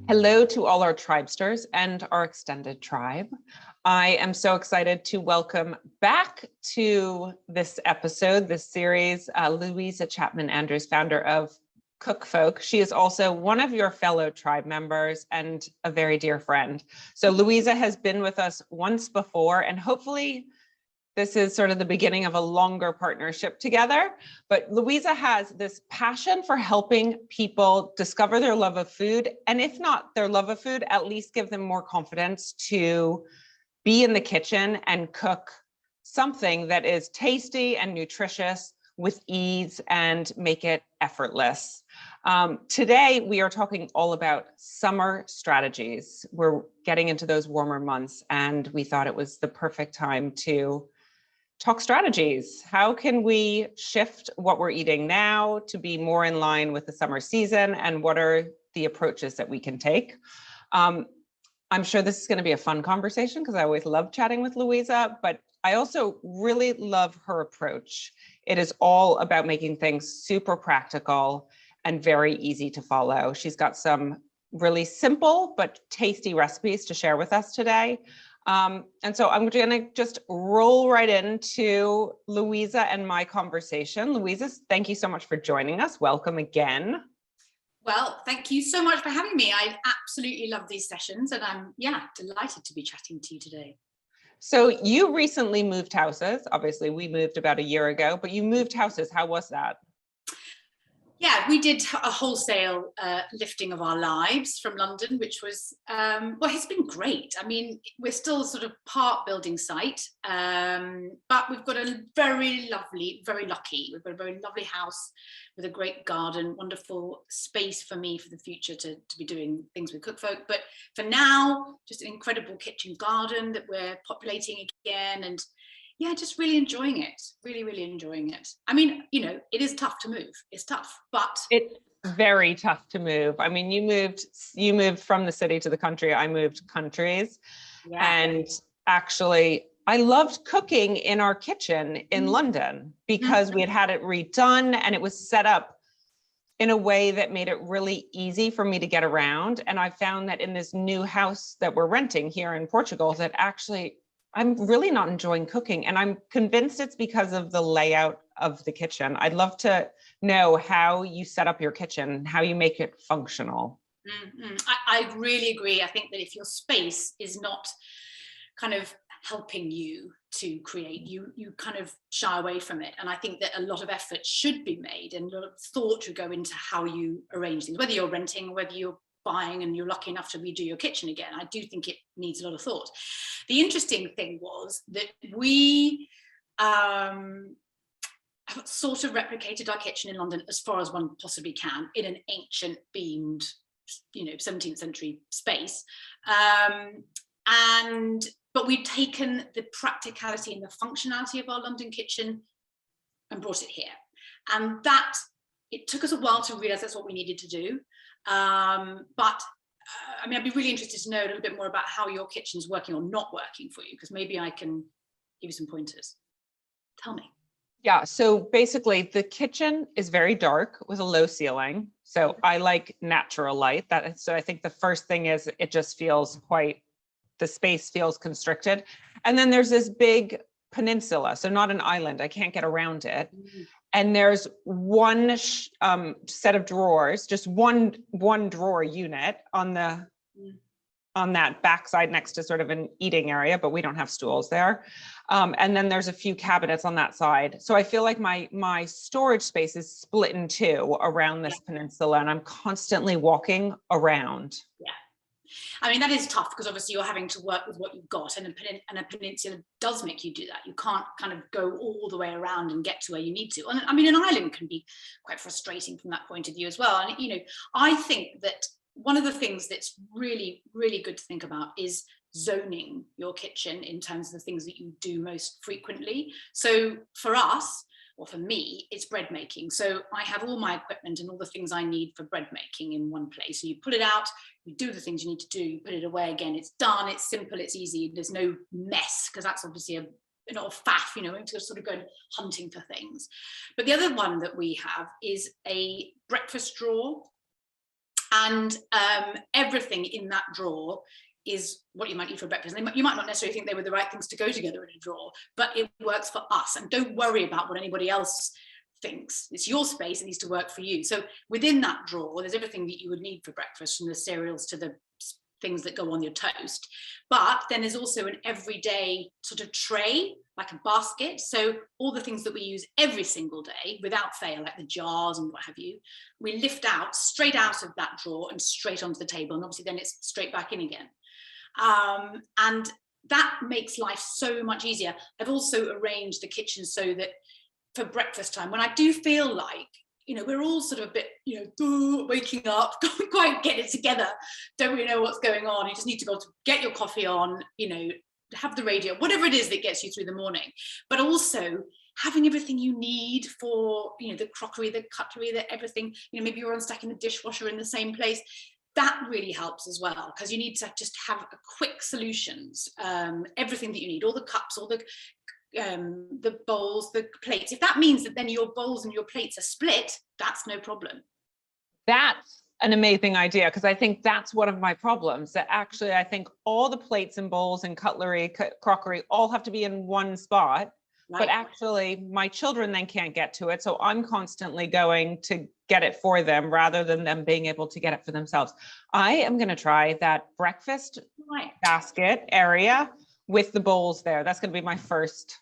Hello to all our tribesters and our extended tribe. I am so excited to welcome back to this episode, this series, Louisa Chapman Andrews, founder of Cook Folk. She is also one of your fellow tribe members and a very dear friend. So Louisa has been with us once before, and hopefully this is sort of the beginning of a longer partnership together. But Louisa has this passion for helping people discover their love of food. And if not their love of food, at least give them more confidence to be in the kitchen and cook something that is tasty and nutritious with ease and make it effortless. Today, we are talking all about summer strategies. We're getting into those warmer months, and we thought it was the perfect time to talk strategies. How can we shift what we're eating now to be more in line with the summer season, and what are the approaches that we can take? I'm sure this is going to be a fun conversation because I always love chatting with Louisa, but I also really love her approach. It is all about making things super practical and very easy to follow. She's got some really simple but tasty recipes to share with us today. And so I'm going to just roll right into Louisa and my conversation. Louisa, thank you so much for joining us. Welcome again. Well, thank you so much for having me. I absolutely love these sessions, and I'm delighted to be chatting to you today. So you recently moved houses. Obviously, we moved about a year ago, but you moved houses. How was that? Yeah, we did a wholesale lifting of our lives from London, which was, well, it's been great. I mean, we're still sort of part building site, but we've got a very lovely, very lucky, we've got a very lovely house with a great garden, wonderful space for me for the future to be doing things with Cook Folk. But for now, just an incredible kitchen garden that we're populating again, and yeah, just really enjoying it. Really enjoying it. I mean, you know, it is tough to move. It's tough, but it's very tough to move. I mean, you moved from the city to the country. I moved countries. Yeah. And actually, I loved cooking in our kitchen in London because we had it redone and it was set up in a way that made it really easy for me to get around. And I found that in this new house that we're renting here in Portugal, that actually I'm really not enjoying cooking, and I'm convinced it's because of the layout of the kitchen. I'd love to know how you set up your kitchen, how you make it functional. I really agree. I think that if your space is not kind of helping you to create, you kind of shy away from it. And I think that a lot of effort should be made and a lot of thought should go into how you arrange things, whether you're renting, whether you're buying and you're lucky enough to redo your kitchen again. I do think it needs a lot of thought. The interesting thing was that we have sort of replicated our kitchen in London as far as one possibly can in an ancient beamed, 17th century space. But we've taken the practicality and the functionality of our London kitchen and brought it here. And that, it took us a while to realize that's what we needed to do. But I mean, I'd be really interested to know a little bit more about how your kitchen's working or not working for you, because maybe I can give you some pointers. Tell me. Yeah, so basically the kitchen is very dark with a low ceiling. So I like natural light. So I think the first thing is it just feels the space feels constricted. And then there's this big peninsula, so not an island. I can't get around it. And there's one set of drawers, just one drawer unit on that backside next to sort of an eating area, but we don't have stools there. And then there's a few cabinets on that side. So I feel like my storage space is split in two around this peninsula, and I'm constantly walking around. Yeah. I mean, that is tough because obviously you're having to work with what you've got, and a peninsula does make you do that. You can't kind of go all the way around and get to where you need to. And I mean, an island can be quite frustrating from that point of view as well. And, I think that one of the things that's really, really good to think about is zoning your kitchen in terms of the things that you do most frequently. So for us, or for me, it's bread making. So I have all my equipment and all the things I need for bread making in one place. So you put it out, you do the things you need to do, you put it away again, it's done, it's simple, it's easy, there's no mess, because that's obviously a lot of faff, we have to sort of go hunting for things. But the other one that we have is a breakfast drawer And everything in that drawer is what you might eat for breakfast. And you might not necessarily think they were the right things to go together in a drawer, but it works for us. And don't worry about what anybody else thinks. It's your space, it needs to work for you. So within that drawer, there's everything that you would need for breakfast, from the cereals to the things that go on your toast. But then there's also an everyday sort of tray, like a basket. So all the things that we use every single day without fail, like the jars and what have you, we lift out straight out of that drawer and straight onto the table. And obviously then it's straight back in again. And that makes life so much easier. I've also arranged the kitchen so that for breakfast time, when I do feel like, you know, we're all sort of a bit, you know, waking up, can't quite get it together, don't really know what's going on. You just need to go to get your coffee on, you know, have the radio, whatever it is that gets you through the morning. But also having everything you need for, you know, the crockery, the cutlery, the everything, you know, maybe you're unstacking the dishwasher in the same place. That really helps as well, because you need to just have a quick solutions, everything that you need, all the cups, all the bowls, the plates. If that means that then your bowls and your plates are split, that's no problem. That's an amazing idea, because I think that's one of my problems, that actually I think all the plates and bowls and cutlery, crockery all have to be in one spot. Right. But actually my children then can't get to it. So I'm constantly going to get it for them rather than them being able to get it for themselves. I am going to try that breakfast basket area with the bowls there. That's going to be my first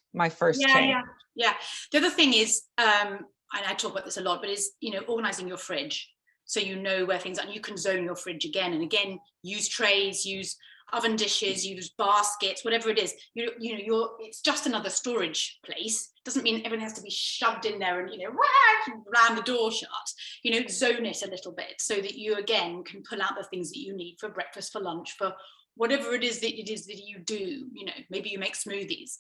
change. Yeah. The other thing is, and I talk about this a lot, but is, you know, organizing your fridge. So you know where things are, and you can zone your fridge again and again, use trays, use oven dishes, use baskets, whatever it is. It's just another storage place. Doesn't mean everything has to be shoved in there and, you know, ram the door shut. You know, zone it a little bit so that you again can pull out the things that you need for breakfast, for lunch, for whatever it is that you do. You know, maybe you make smoothies,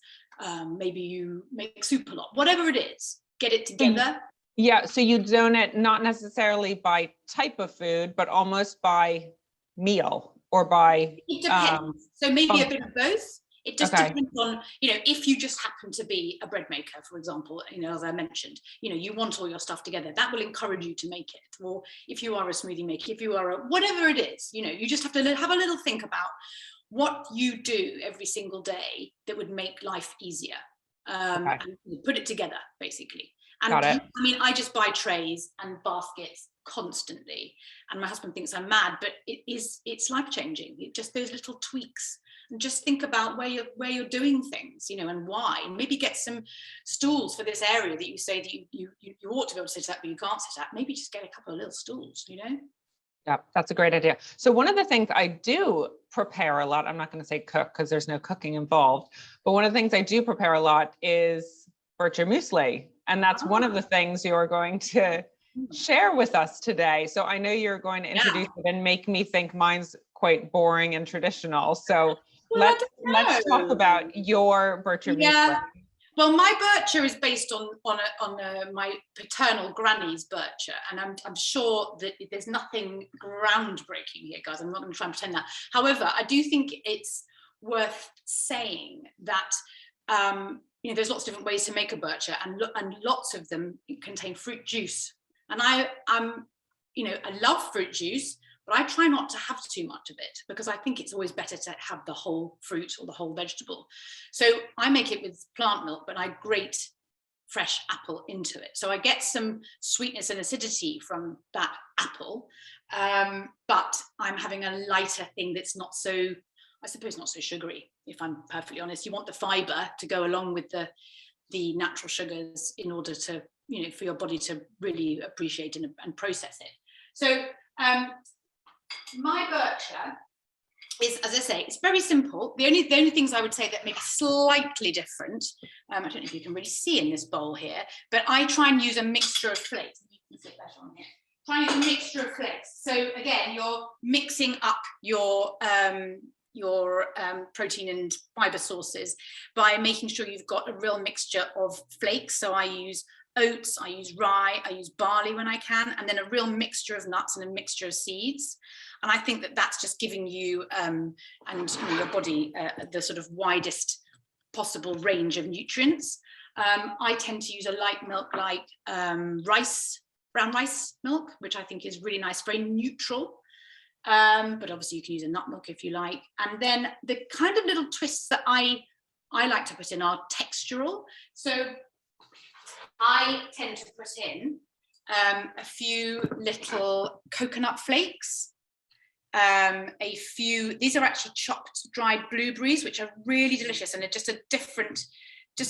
maybe you make soup a lot, whatever it is, get it together. Yeah, so you zone it not necessarily by type of food, but almost by meal or by... It depends. So maybe a bit of both. It just depends on, you know, if you just happen to be a bread maker, for example, you know, as I mentioned, you know, you want all your stuff together, that will encourage you to make it. Or if you are a smoothie maker, if you are whatever it is, you know, you just have to have a little think about what you do every single day that would make life easier, and put it together, basically. And I mean, I just buy trays and baskets constantly, and my husband thinks I'm mad, but it's life-changing. It just those little tweaks, and just think about where you're doing things, you know, and why. And maybe get some stools for this area that you say that you ought to be able to sit at, but you can't sit at. Maybe just get a couple of little stools, you know. Yeah, that's a great idea. So one of the things I do prepare a lot, I'm not going to say cook because there's no cooking involved, but one of the things I do prepare a lot is Bircher muesli. And that's one of the things you're going to share with us today. So I know you're going to introduce it and make me think mine's quite boring and traditional. So let's talk about your Bircher muesli. Well, my Bircher is based on my paternal granny's Bircher, and I'm sure that there's nothing groundbreaking here, guys. I'm not going to try and pretend that. However, I do think it's worth saying that you know, there's lots of different ways to make a Bircher, and lots of them contain fruit juice. And you know, I love fruit juice, but I try not to have too much of it because I think it's always better to have the whole fruit or the whole vegetable. So I make it with plant milk, but I grate fresh apple into it. So I get some sweetness and acidity from that apple, but I'm having a lighter thing that's not so, I suppose, not so sugary, if I'm perfectly honest. You want the fiber to go along with the natural sugars in order to, you know, for your body to really appreciate and process it. So my Bircher is, as I say, it's very simple. The only things I would say that may be slightly different, I don't know if you can really see in this bowl here, but I try and use a mixture of flakes. You can sit better on here. Try and use a mixture of flakes. So again, you're mixing up your protein and fiber sources by making sure you've got a real mixture of flakes. So I use oats, I use rye, I use barley when I can, and then a real mixture of nuts and a mixture of seeds. And I think that that's just giving you and your body the sort of widest possible range of nutrients. I tend to use a light milk like brown rice milk, which I think is really nice, very neutral. But obviously you can use a nut milk if you like. And then the kind of little twists that I like to put in are textural. So I tend to put in a few little coconut flakes, a few, these are actually chopped dried blueberries, which are really delicious, and they're just a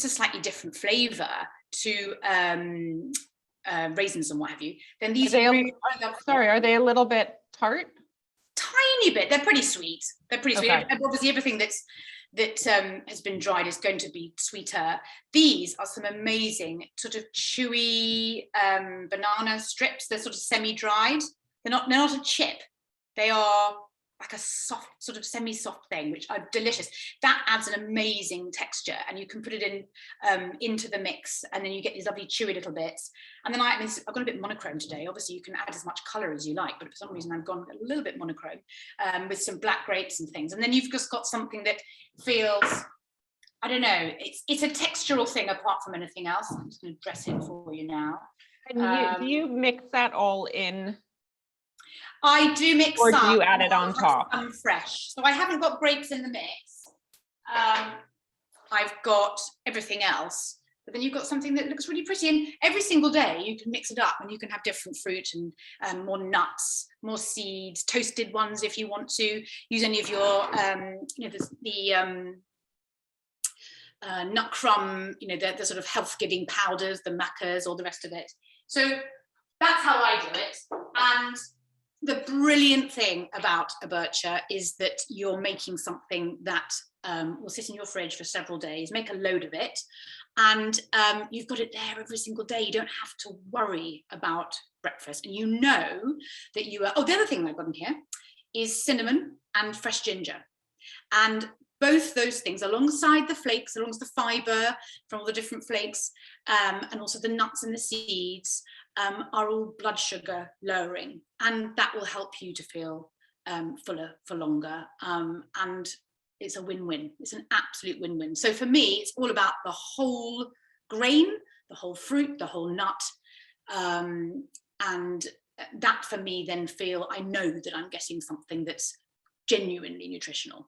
slightly different flavor to raisins and what have you. Then these are they a little bit tart? Tiny bit. They're pretty sweet. Okay. Obviously everything that has been dried is going to be sweeter. These are some amazing sort of chewy banana strips. They're sort of semi-dried. They're not a chip. They are like a soft, sort of semi-soft thing, which are delicious. That adds an amazing texture, and you can put it in into the mix, and then you get these lovely chewy little bits. And then I've gone a bit monochrome today. Obviously, you can add as much colour as you like, but for some reason I've gone a little bit monochrome with some black grapes and things. And then you've just got something that feels, I don't know, it's a textural thing apart from anything else. I'm just going to dress it for you now. And do you mix that all in? I do mix some. Or some. do you add it on top? I'm fresh. So I haven't got grapes in the mix. I've got everything else. But then you've got something that looks really pretty. And every single day you can mix it up, and you can have different fruit and more nuts, more seeds, toasted ones if you want to. Use any of your, nut crumb, the sort of health-giving powders, the macas, all the rest of it. So that's how I do it. And the brilliant thing about a bircher is that you're making something that will sit in your fridge for several days, make a load of it, and you've got it there every single day. You don't have to worry about breakfast, and you know that you are. Oh, the other thing I've got in here is cinnamon and fresh ginger, and both those things, alongside the flakes, alongside the fibre from all the different flakes, and also the nuts and the seeds, are all blood sugar lowering, and that will help you to feel fuller for longer. And it's a win-win. It's an absolute win-win. So for me, it's all about the whole grain, the whole fruit, the whole nut, and that for me then I know that I'm getting something that's genuinely nutritional.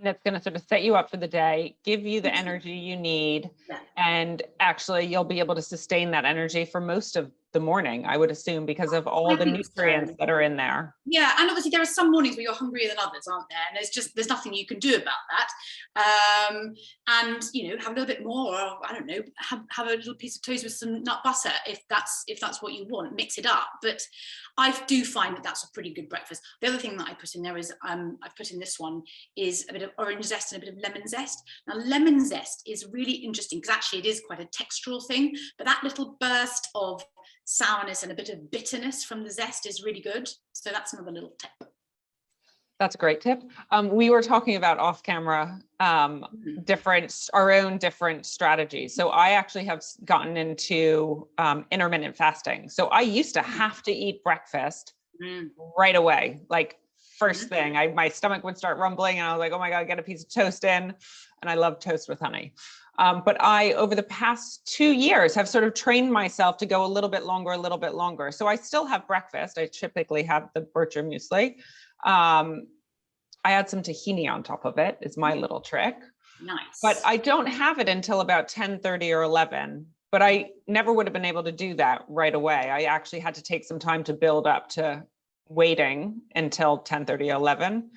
That's going to sort of set you up for the day, give you the energy you need, and actually you'll be able to sustain that energy for most of the morning, I would assume, because of all the nutrients that are in there. Yeah, and obviously there are some mornings where you're hungrier than others, aren't there? And there's nothing you can do about that. And have a little bit more, or I don't know, have a little piece of toast with some nut butter if that's what you want. Mix it up. But I do find that that's a pretty good breakfast. The other thing that I put in there is I've put in this one is a bit of orange zest and a bit of lemon zest. Now lemon zest is really interesting because actually it is quite a textural thing, but that little burst of sourness and a bit of bitterness from the zest is really good. So that's another little tip. That's a great tip. We were talking about off camera, our own different strategies. So I actually have gotten into intermittent fasting. So I used to have to eat breakfast right away. Like first thing, my stomach would start rumbling and I was like, oh my God, get a piece of toast in. And I love toast with honey. But I, over the past 2 years, have sort of trained myself to go a little bit longer. So I still have breakfast. I typically have the Bircher muesli. I add some tahini on top of it, is my little trick. Nice. But I don't have it until about 10:30 or 11. But I never would have been able to do that right away. I actually had to take some time to build up to waiting until 10:30 or 11.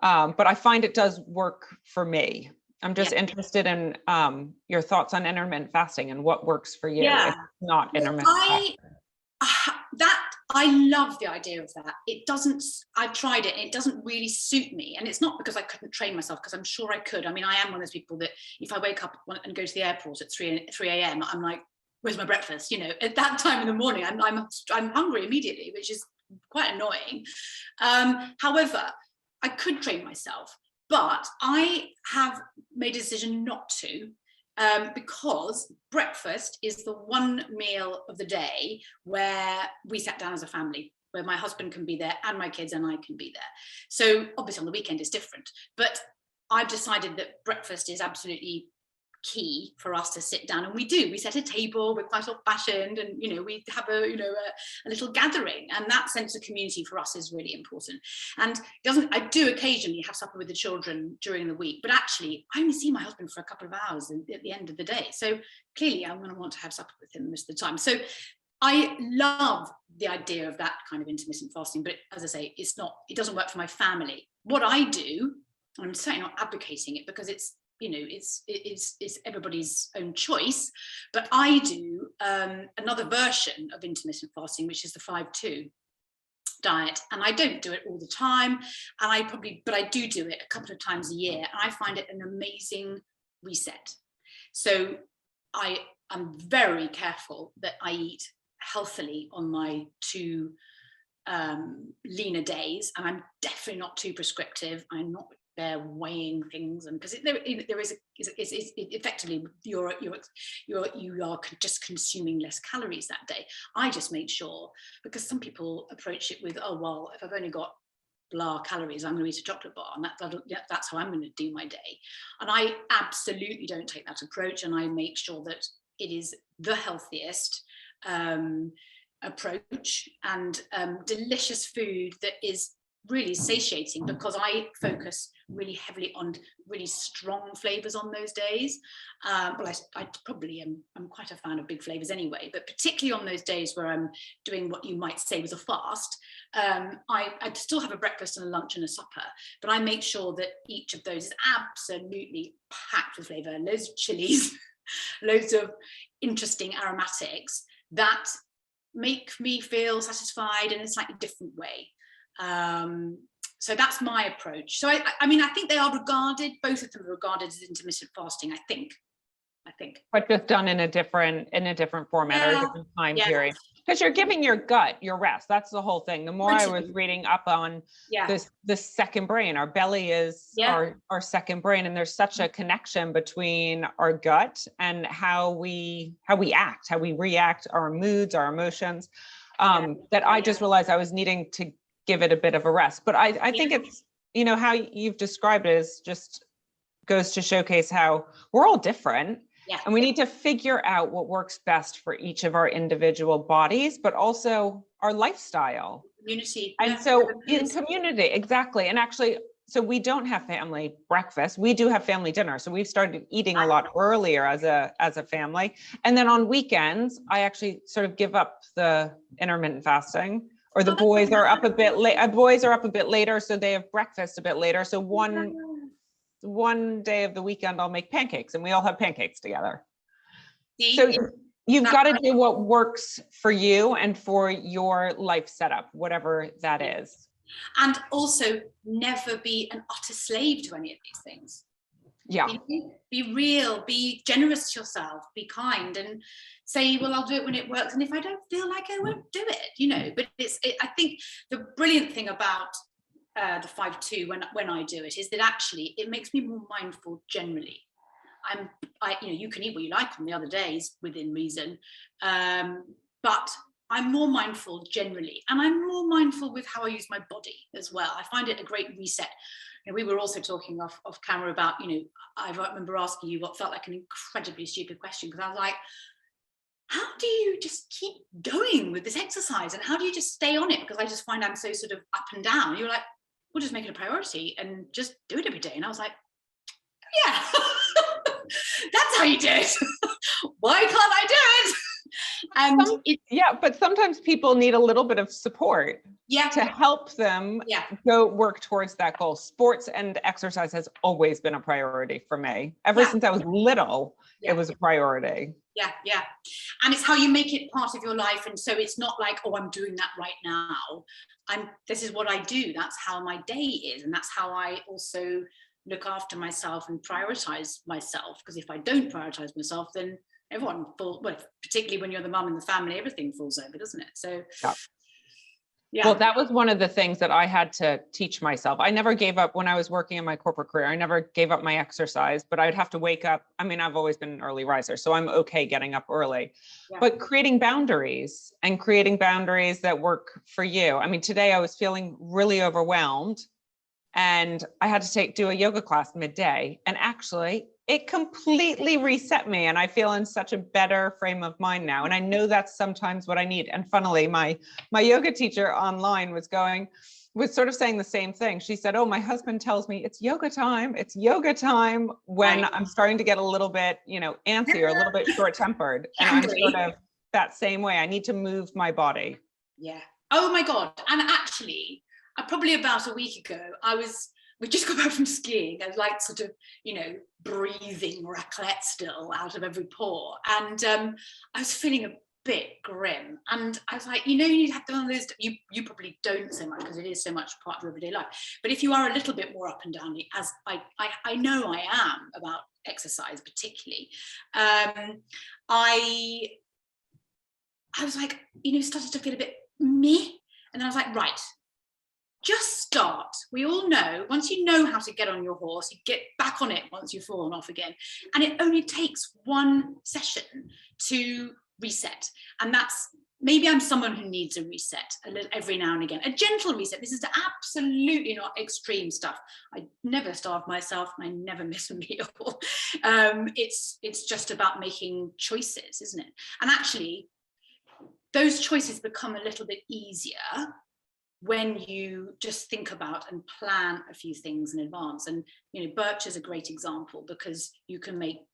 But I find it does work for me. I'm just interested in your thoughts on intermittent fasting and what works for you. Yeah. It's not intermittent fasting. I love the idea of that. I've tried it and it doesn't really suit me. And it's not because I couldn't train myself, because I'm sure I could. I mean, I am one of those people that if I wake up and go to the airport at 3 a.m, I'm like, where's my breakfast? At that time in the morning, I'm hungry immediately, which is quite annoying. However, I could train myself, but I have made a decision not to. Because breakfast is the one meal of the day where we sat down as a family, where my husband can be there and my kids and I can be there. So obviously on the weekend it's different, but I've decided that breakfast is absolutely key for us to sit down, and we set a table. We're quite old fashioned, and we have a little gathering, and that sense of community for us is really important. And I do occasionally have supper with the children during the week, but actually I only see my husband for a couple of hours at the end of the day, so clearly I'm going to want to have supper with him most of the time. So I love the idea of that kind of intermittent fasting, but as I say, it doesn't work for my family. What I do, and I'm certainly not advocating it because it's everybody's own choice, but I do another version of intermittent fasting, which is the 5-2 diet, and I don't do it all the time, but I do it a couple of times a year, and I find it an amazing reset. So I'm very careful that I eat healthily on my 2 leaner days, and I'm definitely not too prescriptive. I'm not there weighing things, and because there is effectively you are just consuming less calories that day. I just make sure, because some people approach it with, oh well, if I've only got blah calories, I'm going to eat a chocolate bar, and that's how I'm going to do my day. And I absolutely don't take that approach, and I make sure that it is the healthiest approach, and delicious food that is really satiating, because I focus really heavily on really strong flavors on those days. Well, I probably I'm quite a fan of big flavors anyway, but particularly on those days where I'm doing what you might say was a fast, I still have a breakfast and a lunch and a supper, but I make sure that each of those is absolutely packed with flavor, loads of chilies, loads of interesting aromatics that make me feel satisfied in a slightly different way. So that's my approach. So I mean, I think they are regarded, both of them are regarded as intermittent fasting, I think. But just done in a different format, or a different time period. Because you're giving your gut your rest. That's the whole thing. The more I was reading up on the second brain, our belly is our second brain, and there's such a connection between our gut and how we act, how we react, our moods, our emotions, that I just realized I was needing to give it a bit of a rest. But I think it's, how you've described it is just goes to showcase how we're all different. Yeah. And we need to figure out what works best for each of our individual bodies, but also our lifestyle. Community. And so in community, exactly. And actually, so we don't have family breakfast. We do have family dinner. So we've started eating a lot earlier as a family. And then on weekends, I actually sort of give up the intermittent fasting, or the boys are up a bit late. Boys are up a bit later, so they have breakfast a bit later. So one day of the weekend, I'll make pancakes, and we all have pancakes together. So you've got to do what works for you and for your life setup, whatever that is. And also never be an utter slave to any of these things. Yeah. Be real, be generous to yourself, be kind, and say, well, I'll do it when it works. And if I don't feel like I won't do it, but I think the brilliant thing about the 5-2 when I do it is that actually it makes me more mindful generally. You can eat what you like on the other days within reason, but I'm more mindful generally, and I'm more mindful with how I use my body as well. I find it a great reset. We were also talking off camera about, I remember asking you what felt like an incredibly stupid question, because I was like, how do you just keep going with this exercise, and how do you just stay on it? Because I just find I'm so sort of up and down. You were like, we'll just make it a priority and just do it every day. And I was like, yeah, that's how you do it. Why can't I do it? And but sometimes people need a little bit of support to help them go work towards that goal. Sports and exercise has always been a priority for me. Ever since I was little, it was a priority. Yeah. And it's how you make it part of your life. And so it's not like, oh, I'm doing that right now. This is what I do. That's how my day is. And that's how I also look after myself and prioritize myself. Because if I don't prioritize myself, then everyone particularly when you're the mum in the family, everything falls over, doesn't it? So well, that was one of the things that I had to teach myself. I never gave up when I was working in my corporate career. I never gave up my exercise, but I'd have to wake up. I mean, I've always been an early riser, so I'm okay getting up early, but creating boundaries that work for you. I mean, today I was feeling really overwhelmed, and I had to do a yoga class midday. And actually it completely reset me, and I feel in such a better frame of mind now. And I know that's sometimes what I need. And funnily, my yoga teacher online was sort of saying the same thing. She said, oh, my husband tells me it's yoga time when Right. I'm starting to get a little bit, antsy or a little bit short-tempered. And I'm sort of that same way. I need to move my body. Yeah. Oh my God. And actually, probably about a week ago, we just got back from skiing. I was like sort of, breathing raclette still out of every pore. And I was feeling a bit grim. And I was like, you need to have one of those, you probably don't so much because it is so much part of your everyday life. But if you are a little bit more up and down, as I know I am about exercise particularly, I was like, started to feel a bit meh. And then I was like, right, just start. We all know, once you know how to get on your horse, you get back on it once you've fallen off again. And it only takes one session to reset. And maybe I'm someone who needs a reset every now and again, a gentle reset. This is absolutely not extreme stuff. I never starve myself and I never miss a meal. It's just about making choices, isn't it? And actually, those choices become a little bit easier when you just think about and plan a few things in advance. And birch is a great example because you can make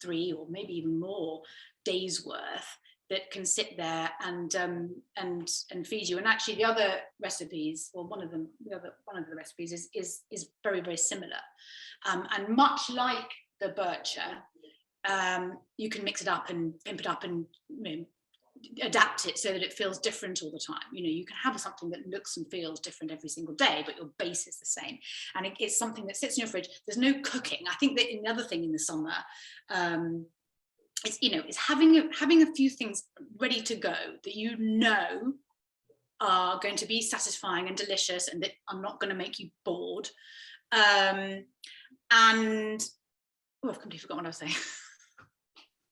3 or maybe even more days worth that can sit there and feed you. And actually, the other recipes, well, one of the recipes is very, very similar, and much like the bircher, you can mix it up and pimp it up and adapt it so that it feels different all the time. You can have something that looks and feels different every single day, but your base is the same. And it's something that sits in your fridge. There's no cooking. I think that another thing in the summer, it's having a few things ready to go that are going to be satisfying and delicious and that are not going to make you bored. And I've completely forgotten what I was saying.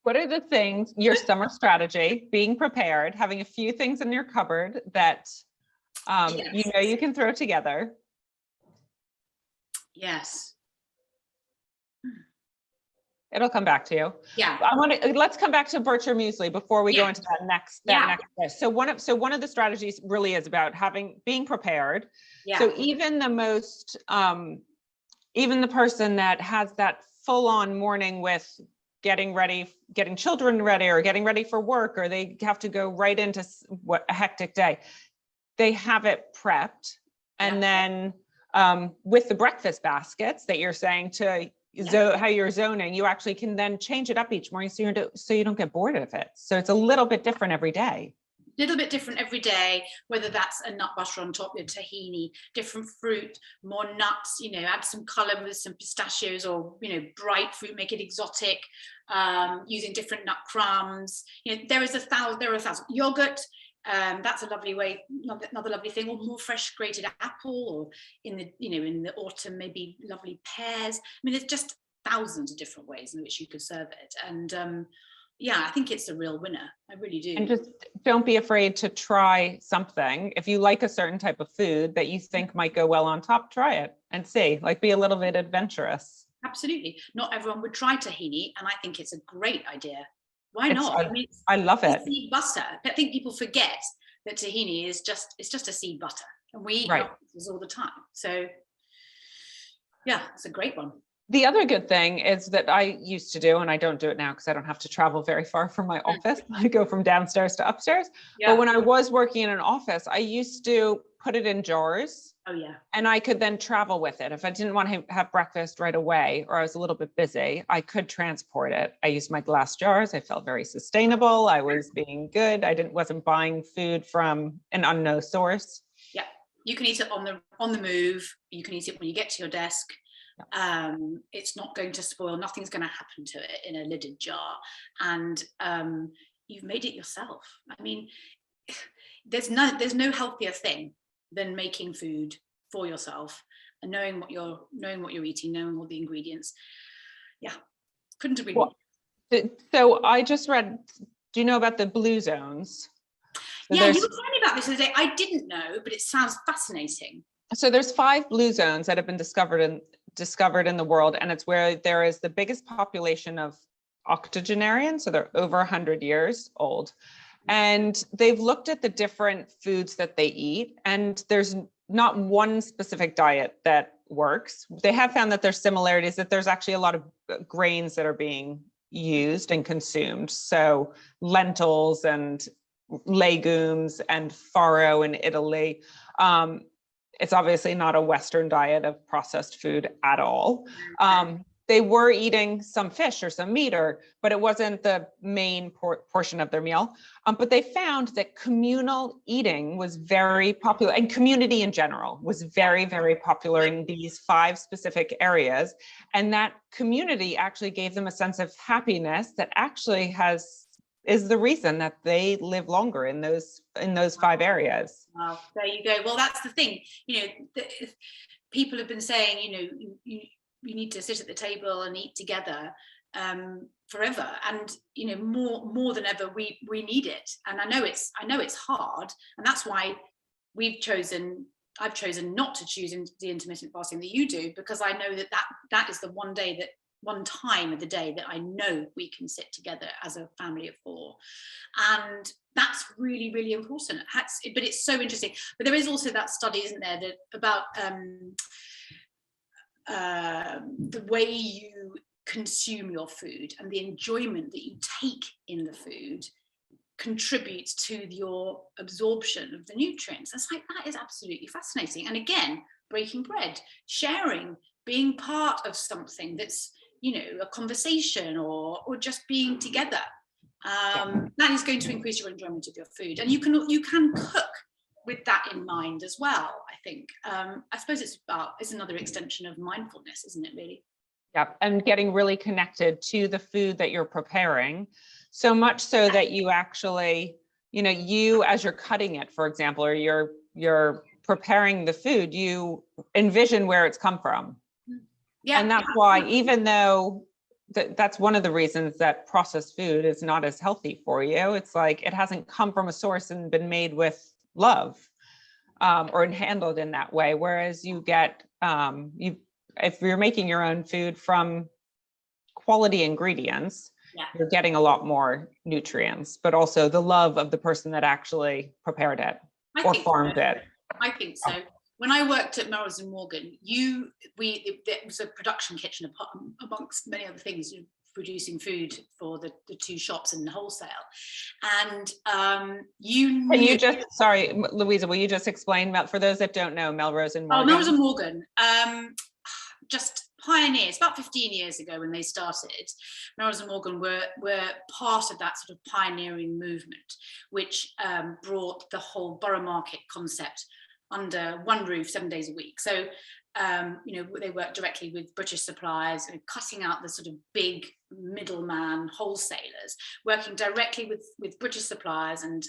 What are the things, your summer strategy, being prepared, having a few things in your cupboard that Yes. You can throw together? Yes. It'll come back to you. Yeah. Let's come back to birch or muesli before we go into that next list. So one of the strategies really is about being prepared. Yeah. So even the person that has that full-on morning with getting children ready or getting ready for work, or they have to go right into a hectic day, they have it prepped. And then with the breakfast baskets that you're saying how you're zoning, you actually can then change it up each morning so you don't get bored of it. So it's a little bit different every day. Little bit different every day, whether that's a nut butter on top, your tahini, different fruit, more nuts, add some color with some pistachios or, bright fruit, make it exotic, using different nut crumbs. There are a thousand. Yogurt, that's a lovely way, another lovely thing, or more fresh grated apple, or in the autumn, maybe lovely pears. There's just thousands of different ways in which you could serve it. And I think it's a real winner. I really do. And just don't be afraid to try something. If you like a certain type of food that you think might go well on top, try it and see. Be a little bit adventurous. Absolutely. Not everyone would try tahini, and I think it's a great idea. Why not? I love it. Seed butter. I think people forget that tahini is just a seed butter, and we eat this all the time. So yeah, it's a great one. The other good thing is that I used to do, and I don't do it now because I don't have to travel very far from my office. I go from downstairs to upstairs. Yeah. But when I was working in an office, I used to put it in jars. Oh yeah. And I could then travel with it. If I didn't want to have breakfast right away, or I was a little bit busy, I could transport it. I used my glass jars. I felt very sustainable. I was being good. Wasn't buying food from an unknown source. Yeah. You can eat it on the move. You can eat it when you get to your desk. It's not going to spoil. Nothing's going to happen to it in a lidded jar, and you've made it yourself. There's no healthier thing than making food for yourself and knowing what you're eating, knowing all the ingredients. Yeah, couldn't agree more. So I just read. Do you know about the blue zones? So you were telling me about this the other day. I didn't know, but it sounds fascinating. So there's 5 blue zones that have been discovered discovered in the world, and it's where there is the biggest population of octogenarians, so they're over 100 years old. And they've looked at the different foods that they eat, and there's not one specific diet that works. They have found that there's similarities, that there's actually a lot of grains that are being used and consumed. So lentils and legumes and farro in Italy. It's obviously not a Western diet of processed food at all. They were eating some fish or some meat, but it wasn't the main portion of their meal. But they found that communal eating was very popular, and community in general was very, very popular in these 5 specific areas. And that community actually gave them a sense of happiness that actually is the reason that they live longer in those 5 areas. Well, there you go. Well, that's the thing. People have been saying, you need to sit at the table and eat together forever, and more than ever we need it. And I know it's hard, and that's why I've chosen not to choose the intermittent fasting that you do, because I know that is the one time of the day that I know we can sit together as a family of 4, and that's really, really important. But it's so interesting. But there is also that study, isn't there, that about the way you consume your food and the enjoyment that you take in the food contributes to your absorption of the nutrients. It's like, that is absolutely fascinating. And again, breaking bread, sharing, being part of something that's, a conversation or just being together. That is going to increase your enjoyment of your food. And you can cook with that in mind as well, I think. I suppose it's another extension of mindfulness, isn't it, really? Yeah, and getting really connected to the food that you're preparing, so much so that you actually, you as you're cutting it, for example, or you're preparing the food, you envision where it's come from. Yeah. And that's why, even though that's one of the reasons that processed food is not as healthy for you, it's like it hasn't come from a source and been made with love, or handled in that way. Whereas you get, if you're making your own food from quality ingredients, you're getting a lot more nutrients, but also the love of the person that actually prepared it or farmed it. I think so. When I worked at Melrose and Morgan, it was a production kitchen amongst many other things, producing food for the 2 shops and wholesale. And sorry, Louisa, will you just explain about, for those that don't know, Melrose and Morgan? Oh, Melrose and Morgan, just pioneers. About 15 years ago when they started, Melrose and Morgan were part of that sort of pioneering movement, which brought the whole borough market concept under one roof 7 days a week. So they work directly with British suppliers, cutting out the sort of big middleman wholesalers, working directly with British suppliers and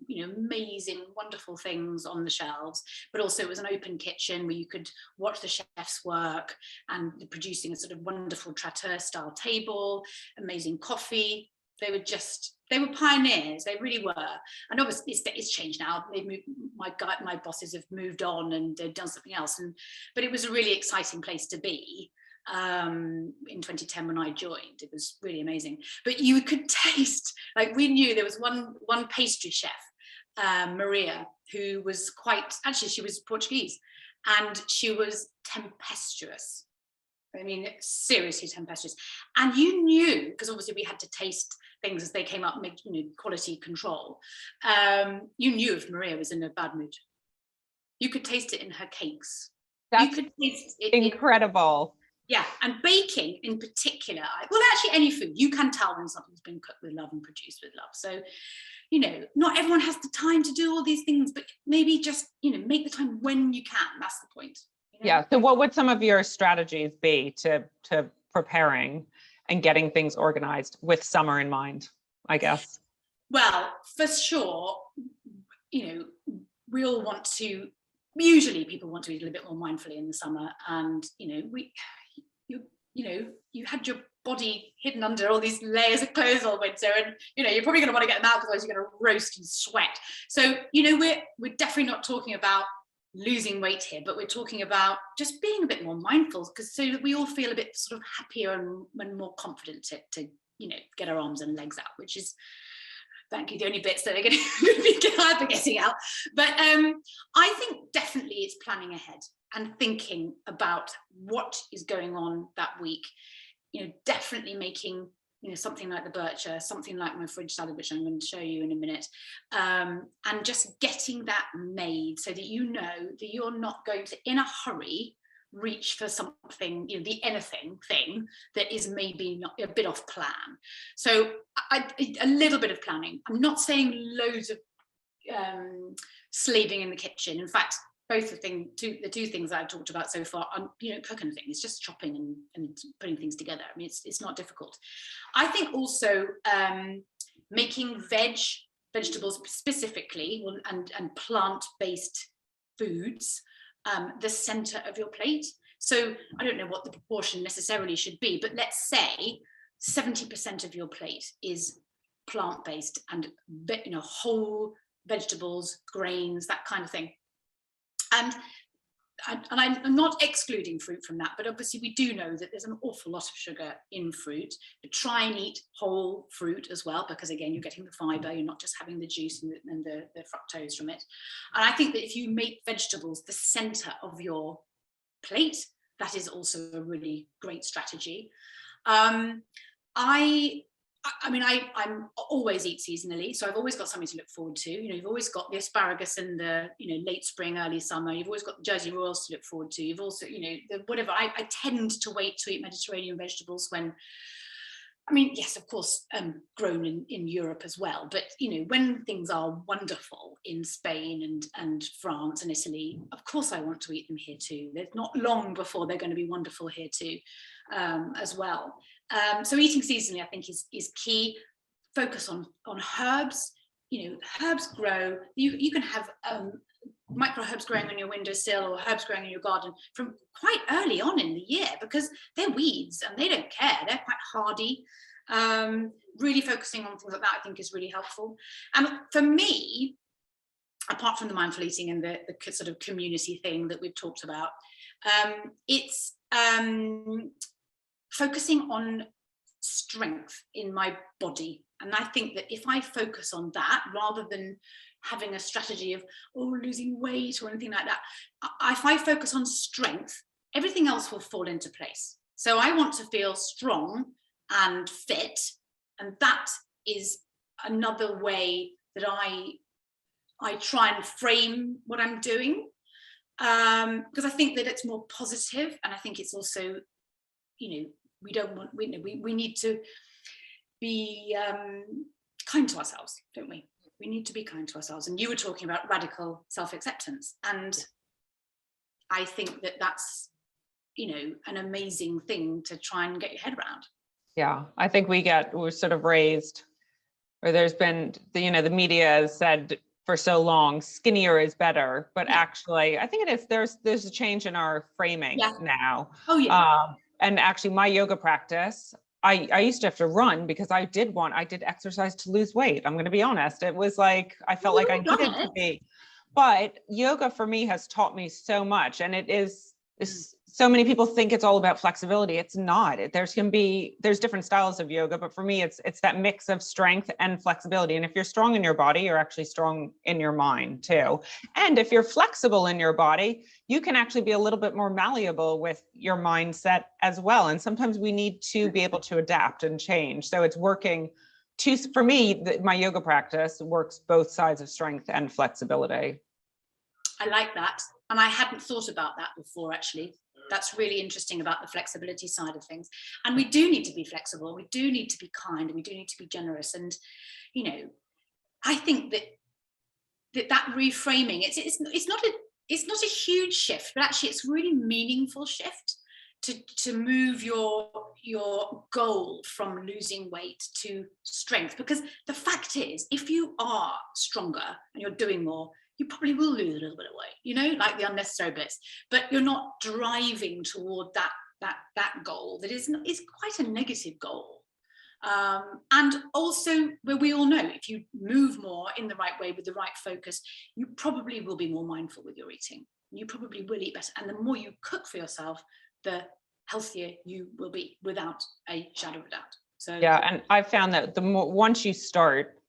amazing, wonderful things on the shelves. But also it was an open kitchen where you could watch the chefs work, and producing a sort of wonderful tratteur style table, amazing coffee. They were pioneers. They really were. And obviously it's changed now. They've moved, my bosses have moved on and they've done something else. But it was a really exciting place to be in 2010 when I joined. It was really amazing. But you could taste, like, we knew there was one pastry chef, Maria, who was she was Portuguese, and she was tempestuous. I mean, seriously tempestuous. And you knew, because obviously we had to taste things as they came up, make quality control. You knew if Maria was in a bad mood. You could taste it in her cakes. That's you could taste it incredible. And baking in particular. Well, actually, any food you can tell when something's been cooked with love and produced with love. So, not everyone has the time to do all these things, but maybe just make the time when you can. That's the point. Yeah. So, what would some of your strategies be to preparing and getting things organized with summer in mind, I guess? Well, for sure, we all want to, usually people want to eat a little bit more mindfully in the summer. And, you had your body hidden under all these layers of clothes all winter, and, you're probably going to want to get them out, otherwise you're going to roast and sweat. So, we're definitely not talking about losing weight here, but we're talking about just being a bit more mindful, because so that we all feel a bit sort of happier and more confident to get our arms and legs out, which is, thank you, the only bits that are going to be getting out. But I think definitely it's planning ahead and thinking about what is going on that week. Definitely making something like the Bircher, something like my fridge salad, which I'm going to show you in a minute, and just getting that made so that that you're not going to, in a hurry, reach for something, the anything thing that is maybe not a bit off plan. So a little bit of planning. I'm not saying loads of slaving in the kitchen. In fact, both the two things that I've talked about so far are, cooking things. It's just chopping and putting things together. I mean, it's not difficult. I think also making vegetables specifically and plant-based foods the center of your plate. So I don't know what the proportion necessarily should be, but let's say 70% of your plate is plant-based and whole vegetables, grains, that kind of thing. And I'm not excluding fruit from that, but obviously we do know that there's an awful lot of sugar in fruit. But try and eat whole fruit as well, because again, you're getting the fiber, you're not just having the juice and the fructose from it. And I think that if you make vegetables the center of your plate, that is also a really great strategy. I'm always eat seasonally, so I've always got something to look forward to. You've always got the asparagus in the late spring, early summer. You've always got the Jersey Royals to look forward to. You've also the whatever. I tend to wait to eat Mediterranean vegetables when, yes, of course, grown in Europe as well. But when things are wonderful in Spain and France and Italy, of course I want to eat them here too. They're not long before they're going to be wonderful here too, as well. So eating seasonally, I think, is key. Focus on herbs. Herbs grow. You can have micro herbs growing on your windowsill or herbs growing in your garden from quite early on in the year, because they're weeds and they don't care. They're quite hardy. Really focusing on things like that, I think, is really helpful. And for me, apart from the mindful eating and the sort of community thing that we've talked about, it's focusing on strength in my body. And I think that if I focus on that, rather than having a strategy of losing weight or anything like that, if I focus on strength, everything else will fall into place. So I want to feel strong and fit, and that is another way that I try and frame what I'm doing, because I think that it's more positive, and I think it's also, we need to be kind to ourselves, don't we? We need to be kind to ourselves. And you were talking about radical self-acceptance, and I think that that's an amazing thing to try and get your head around. Yeah, I think we're sort of raised, or there's been the media has said for so long, skinnier is better, but actually, I think it is. There's a change in our framing now. Oh yeah. And actually, my yoga practice, I used to have to run because I did exercise to lose weight. I'm going to be honest. It was like I felt like I needed to be. But yoga for me has taught me so much, and it is. So many people think it's all about flexibility. It's not. There's different styles of yoga, but for me, it's that mix of strength and flexibility. And if you're strong in your body, you're actually strong in your mind too. And if you're flexible in your body, you can actually be a little bit more malleable with your mindset as well. And sometimes we need to be able to adapt and change. So it's working for me, my yoga practice works both sides of strength and flexibility. I like that. And I hadn't thought about that before, actually. That's really interesting about the flexibility side of things. And we do need to be flexible. We do need to be kind. We do need to be generous. And, I think that reframing, it's not a huge shift, but actually it's a really meaningful shift to move your goal from losing weight to strength. Because the fact is, if you are stronger and you're doing more, you probably will lose a little bit of weight, like the unnecessary bits, but you're not driving toward that goal that is quite a negative goal. And also, where we all know, if you move more in the right way with the right focus, you probably will be more mindful with your eating. you probably will eat better. And the more you cook for yourself, the healthier you will be, without a shadow of a doubt. So yeah, and I've found that the more, once you start,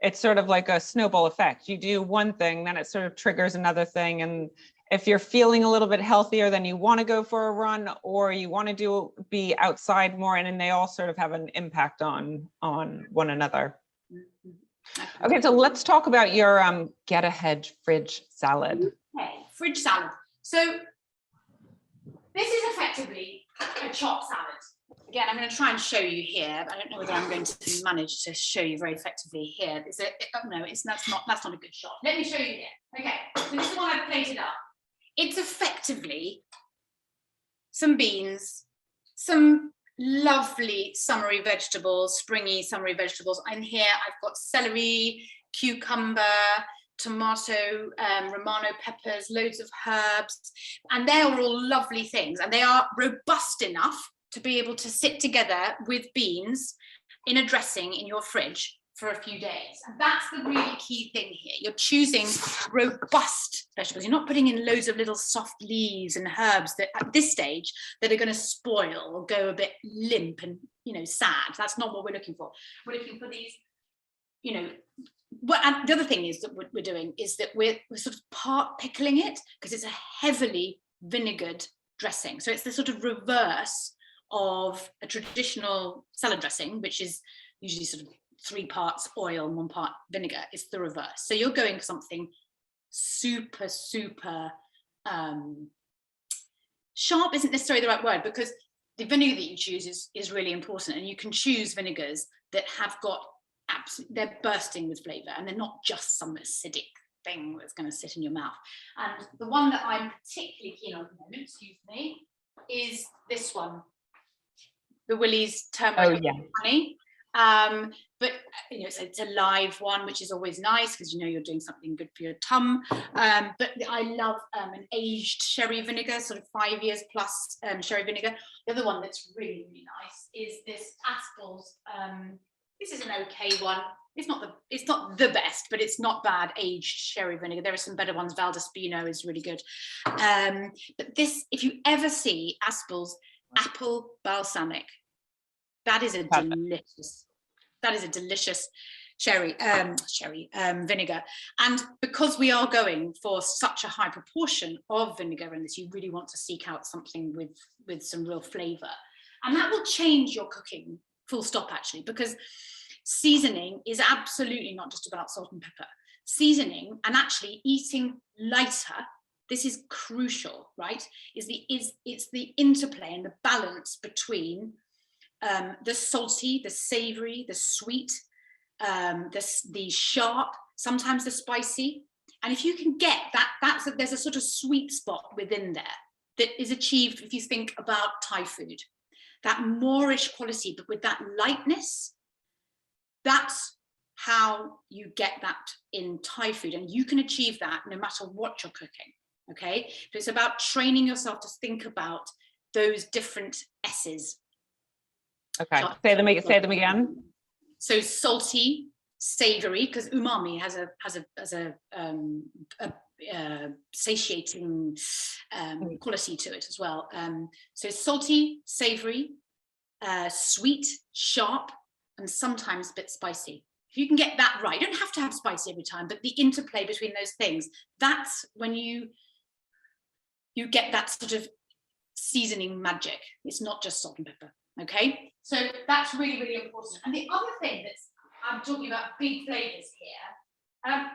it's sort of like a snowball effect. You do one thing, then it sort of triggers another thing. And if you're feeling a little bit healthier, then you want to go for a run, or you want to be outside more, and then they all sort of have an impact on one another. Okay, so let's talk about your get ahead fridge salad. Okay, fridge salad. So this is effectively a chopped salad. Again, I'm going to try and show you here, but I don't know whether I'm going to manage to show you very effectively here. Is it? Oh, no, that's not a good shot. Let me show you here. Okay, so this is what I've plated up. It's effectively some beans, some lovely summery vegetables, springy summery vegetables. And here I've got celery, cucumber, tomato, Romano peppers, loads of herbs, and they are all lovely things, and they are robust enough to be able to sit together with beans in a dressing in your fridge for a few days. And that's the really key thing here. You're choosing robust vegetables. You're not putting in loads of little soft leaves and herbs that at this stage that are going to spoil or go a bit limp and, you know, sad. That's not what we're looking for. We're looking for these, you know, and the other thing is that what we're doing is that we're sort of part pickling it, because it's a heavily vinegared dressing. So it's the sort of reverse of a traditional salad dressing, which is usually sort of 3 parts oil and 1 part vinegar. It's the reverse. So you're going for something super sharp isn't necessarily the right word, because the vinegar that you choose is really important, and you can choose vinegars that have got they're bursting with flavor, and they're not just some acidic thing that's going to sit in your mouth. And the one that I'm particularly keen on at the moment, excuse me, is this one, the Willie's turmeric honey. But you know, it's a live one, which is always nice, because you know you're doing something good for your tum. But I love an aged sherry vinegar, sort of 5 years plus sherry vinegar. The other one that's really nice is this Aspel's. This is an okay one. It's not the best, but it's not bad aged sherry vinegar. There are some better ones. Valdispino is really good. But this, if you ever see Aspel's apple balsamic, that is a delicious sherry vinegar. And because we are going for such a high proportion of vinegar in this, you really want to seek out something with some real flavor, and that will change your cooking full stop, actually, because seasoning is absolutely not just about salt and pepper. Seasoning and actually eating lighter, this is crucial, right? It's the interplay and the balance between the salty, the savory, the sweet, the sharp, sometimes the spicy. And if you can get that, there's a sort of sweet spot within there that is achieved if you think about Thai food. That Moorish quality, but with that lightness, that's how you get that in Thai food. And you can achieve that no matter what you're cooking, okay? But it's about training yourself to think about those different S's. Okay, say them again. So salty, savory, because umami has a satiating quality to it as well. So salty, savory, sweet, sharp, and sometimes a bit spicy. If you can get that right, you don't have to have spicy every time, but the interplay between those things, that's when you get that sort of seasoning magic. It's not just salt and pepper, okay? So that's really, really important. And the other thing that's, I'm talking about big flavors here,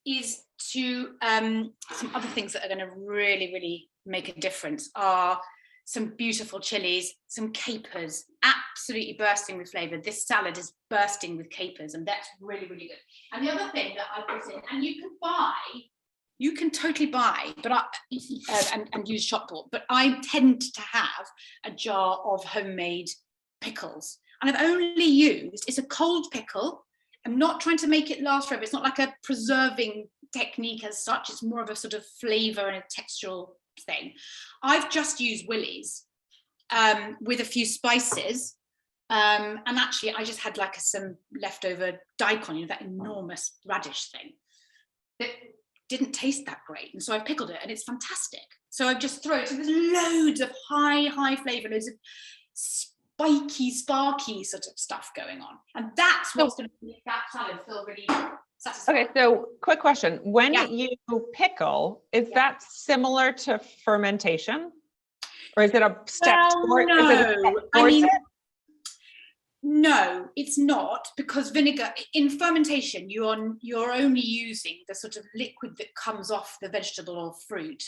is to, some other things that are going to really, really make a difference are some beautiful chilies, some capers, absolutely bursting with flavor. This salad is bursting with capers, and that's really, really good. And the other thing that I put in, and you can totally buy, but and use shop bought, but I tend to have a jar of homemade pickles, and I've only used, it's a cold pickle. I'm not trying to make it last forever. It's not like a preserving technique as such. It's more of a sort of flavor and a textural thing. I've just used Willie's with a few spices, and actually I just had like some leftover daikon, you know, that enormous radish thing. But didn't taste that great. And so I've pickled it and it's fantastic. So I've just thrown it. So there's loads of high flavor, loads of spiky, sparky sort of stuff going on. And that's what's going to make that salad feel really satisfying. Okay, so quick question. When you pickle, is that similar to fermentation? Or is it a step towards it? No, it's not, because vinegar in fermentation, you're only using the sort of liquid that comes off the vegetable or fruit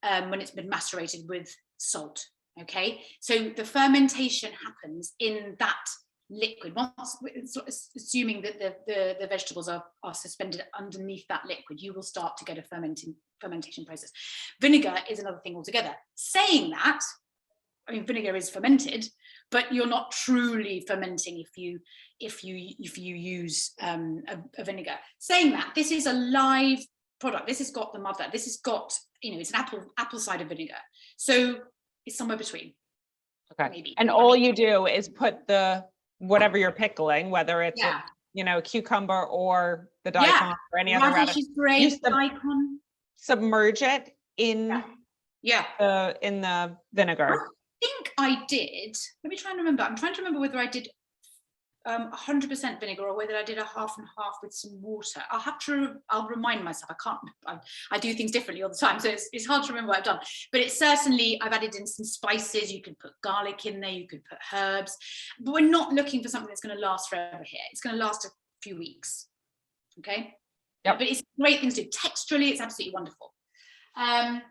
when it's been macerated with salt. Okay, so the fermentation happens in that liquid. Once, assuming that the vegetables are suspended underneath that liquid, you will start to get a fermentation process. Vinegar is another thing altogether. Saying that, I mean, vinegar is fermented, but you're not truly fermenting if you use a vinegar. Saying that, this is a live product. This has got the mother. This has got, it's an apple cider vinegar. So it's somewhere between. Okay. Maybe. And all you do is put the whatever you're pickling, whether it's cucumber or the daikon or any other radish, daikon. Submerge it in the vinegar. I think I did. Let me try and remember. I'm trying to remember whether I did 100% vinegar or whether I did a half and half with some water. I'll remind myself. I do things differently all the time, so it's hard to remember what I've done. But it's certainly, I've added in some spices. You can put garlic in there. You could put herbs. But we're not looking for something that's going to last forever here. It's going to last a few weeks. Okay. Yep. But it's great things to do. Texturally, it's absolutely wonderful. And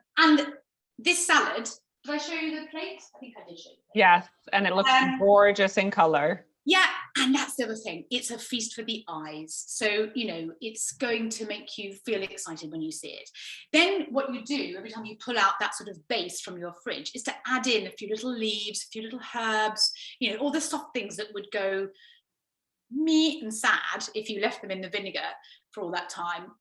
this salad. Did I show you the plate? I think I did show you. Yes, and it looks gorgeous in color. Yeah, and that's the other thing. It's a feast for the eyes. So, it's going to make you feel excited when you see it. Then what you do every time you pull out that sort of base from your fridge is to add in a few little leaves, a few little herbs, all the soft things that would go meat and sad if you left them in the vinegar for all that time.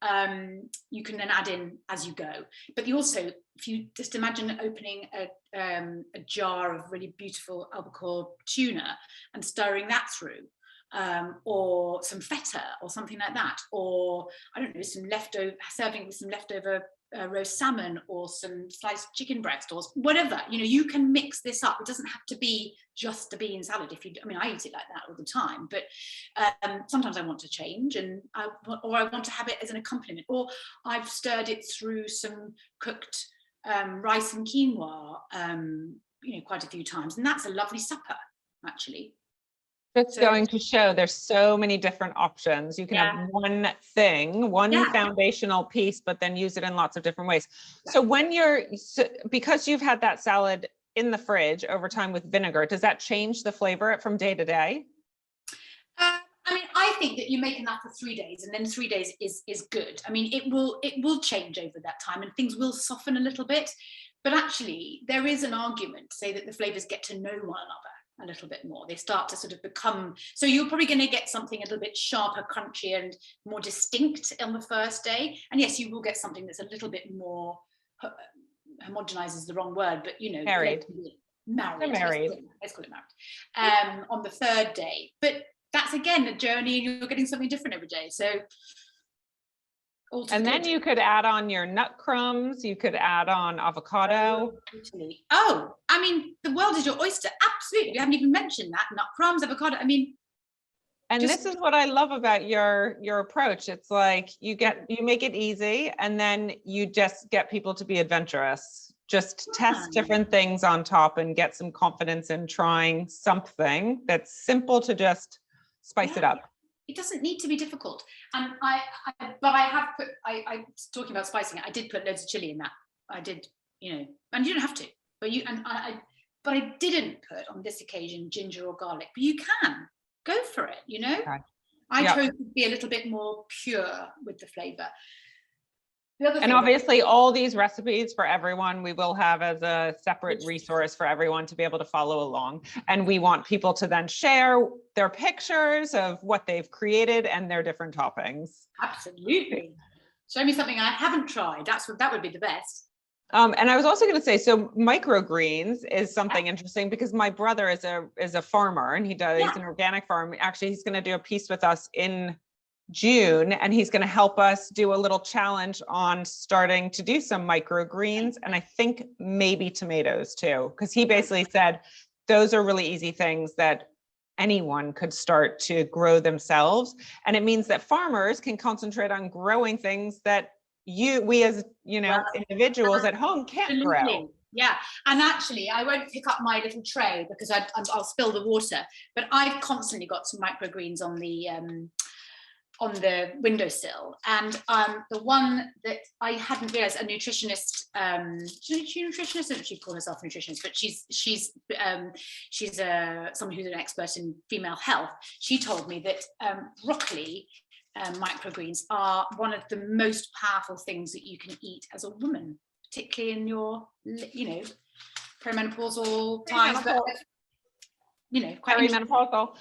You can then add in as you go. But you also, if you just imagine opening a jar of really beautiful albacore tuna and stirring that through, or some feta or something like that, or I don't know, serving with some leftover roast salmon or some sliced chicken breast or whatever. You can mix this up. It doesn't have to be just a bean salad. I eat it like that all the time, but sometimes I want to change, or I want to have it as an accompaniment, or I've stirred it through some cooked rice and quinoa, quite a few times, and that's a lovely supper, actually. It's going to show there's so many different options. You can have one thing, foundational piece, but then use it in lots of different ways. So because you've had that salad in the fridge over time with vinegar, does that change the flavor from day to day? I think that you make enough for 3 days, and then 3 days is good. It will change over that time, and things will soften a little bit. But actually, there is an argument to say that the flavors get to know one another a little bit more. They start to sort of become, so you're probably going to get something a little bit sharper, crunchier, and more distinct on the first day. And yes, you will get something that's a little bit more homogenized is the wrong word, but married. Let's call it married. On the third day. But that's again a journey, and you're getting something different every day. So and then you could add on your nut crumbs, you could add on avocado. Oh, the world is your oyster. Absolutely. We haven't even mentioned that. Nut crumbs, avocado. And this is what I love about your approach. It's like you make it easy, and then you just get people to be adventurous. Just test different things on top and get some confidence in trying something that's simple to just spice it up. It doesn't need to be difficult. And I talking about spicing it, I did put loads of chili in that. I did, and you don't have to, but I didn't put on this occasion ginger or garlic, but you can go for it, Okay. I chose to be a little bit more pure with the flavor. And obviously all these recipes for everyone, we will have as a separate resource for everyone to be able to follow along. And we want people to then share their pictures of what they've created and their different toppings. Absolutely. Show me something I haven't tried. That would be the best. And I was also going to say, so microgreens is something interesting, because my brother is a farmer, and he's an organic farm. Actually, he's going to do a piece with us in June, and he's going to help us do a little challenge on starting to do some microgreens, and I think maybe tomatoes too, because he basically said those are really easy things that anyone could start to grow themselves. And it means that farmers can concentrate on growing things that we as, individuals at home can't grow. Yeah, and actually, I won't pick up my little tray because I'll spill the water. But I've constantly got some microgreens on the windowsill, and the one that I hadn't realised, a nutritionist, she's a nutritionist, I don't she call herself a nutritionist, but she's someone who's an expert in female health. She told me that broccoli. Microgreens are one of the most powerful things that you can eat as a woman, particularly in your, perimenopausal times, but quite perimenopausal.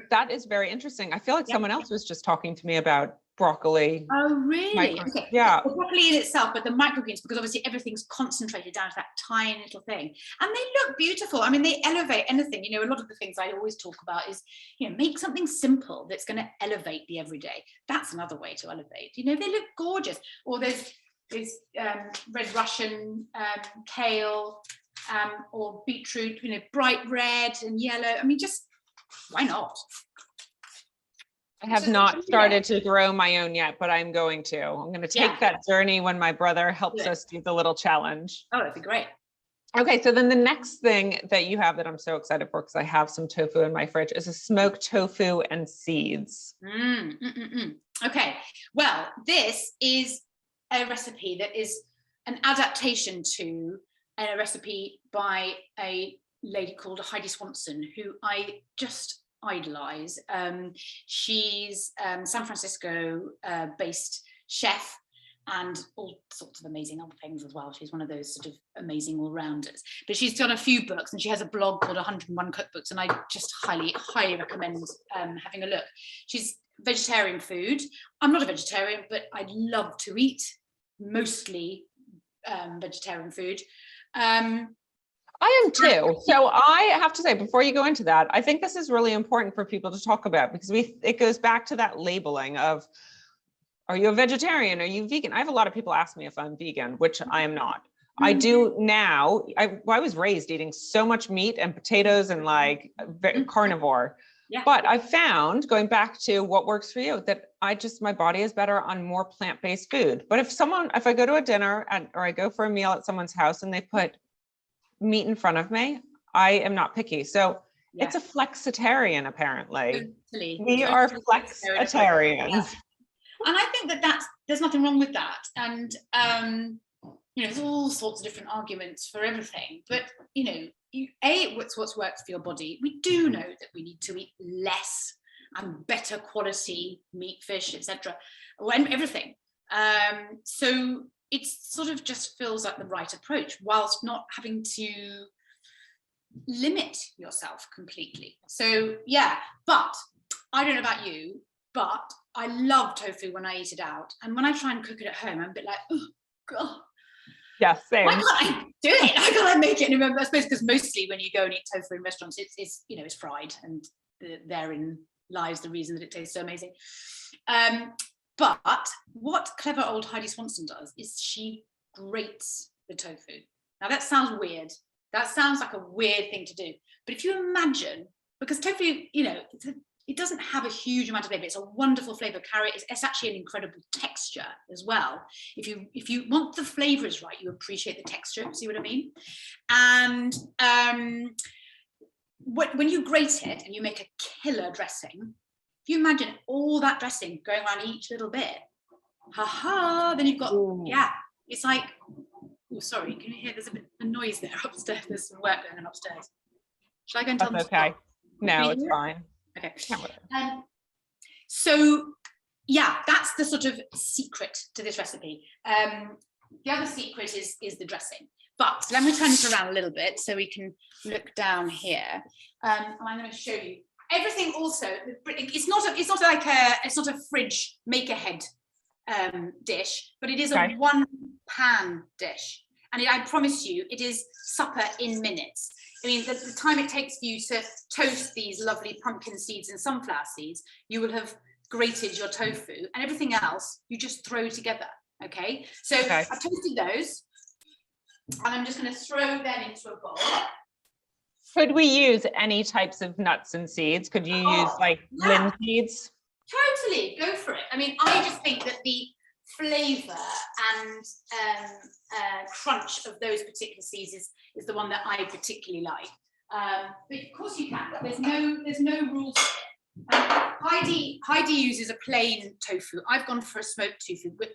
That is very interesting. I feel like someone else was just talking to me about broccoli. Oh, really? Okay. Yeah. The broccoli in itself, but the microgreens, because obviously everything's concentrated down to that tiny little thing. And they look beautiful. I mean, they elevate anything. A lot of the things I always talk about is, make something simple that's going to elevate the everyday. That's another way to elevate. They look gorgeous. Or there's red Russian, kale, or beetroot, bright red and yellow. I mean, just why not? I have not started to grow my own yet, but I'm going to. I'm going to take that journey when my brother helps us do the little challenge. Oh, that'd be great. Okay, so then the next thing that you have that I'm so excited for, because I have some tofu in my fridge, is a smoked tofu and seeds. Okay, well, this is a recipe that is an adaptation to a recipe by a lady called Heidi Swanson, who I just idolize. She's San Francisco based chef and all sorts of amazing other things as well. She's one of those sort of amazing all-rounders, but she's done a few books and she has a blog called 101 Cookbooks, and I just highly recommend having a look. She's vegetarian food. I'm not a vegetarian, but I love to eat mostly vegetarian food. I am too. So I have to say, before you go into that, I think this is really important for people to talk about, because it goes back to that labeling of, are you a vegetarian? Are you vegan? I have a lot of people ask me if I'm vegan, which I am not. I do now. I was raised eating so much meat and potatoes and carnivore. Yeah. But I found, going back to what works for you, that my body is better on more plant-based food. But if I go to a dinner or I go for a meal at someone's house and they put meat in front of me, I am not picky. So it's a flexitarian, apparently. Totally. We are flexitarians. Yeah. And I think that there's nothing wrong with that. And, there's all sorts of different arguments for everything. But, what's worked for your body. We do know that we need to eat less and better quality meat, fish, etc. And everything. So it sort of just feels like the right approach, whilst not having to limit yourself completely. So but I don't know about you, but I love tofu when I eat it out. And when I try and cook it at home, I'm a bit like, oh God. Yeah, same. Why can't I do it? How can I make it? And I suppose because mostly when you go and eat tofu in restaurants, it's fried, and therein lies the reason that it tastes so amazing. But what clever old Heidi Swanson does is she grates the tofu. Now that sounds weird. That sounds like a weird thing to do. But if you imagine, because tofu, it doesn't have a huge amount of flavor. It's a wonderful flavor carry. It's actually an incredible texture as well. If you want the flavors right, you appreciate the texture. See what I mean? And when you grate it and you make a killer dressing, if you imagine all that dressing going around each little bit, then you've got, it's like, oh, sorry, can you hear there's a bit of noise there upstairs? There's some work going on upstairs. Should I go and tell them? That's okay. No, it's fine. Okay. So that's the sort of secret to this recipe. The other secret is the dressing. But let me turn this around a little bit so we can look down here. And I'm going to show you everything. Also, it's not a fridge make ahead dish, but it is a one pan dish, and I promise you, it is supper in minutes. I mean, the time it takes for you to toast these lovely pumpkin seeds and sunflower seeds, you will have grated your tofu, and everything else you just throw together. Okay, so I've toasted those, and I'm just going to throw them into a bowl. Could we use any types of nuts and seeds? Could you use like linseeds? Totally, go for it. I mean, I just think that the flavor and crunch of those particular seeds is the one that I particularly like. But of course you can. There's no rules to it. Heidi uses a plain tofu. I've gone for a smoked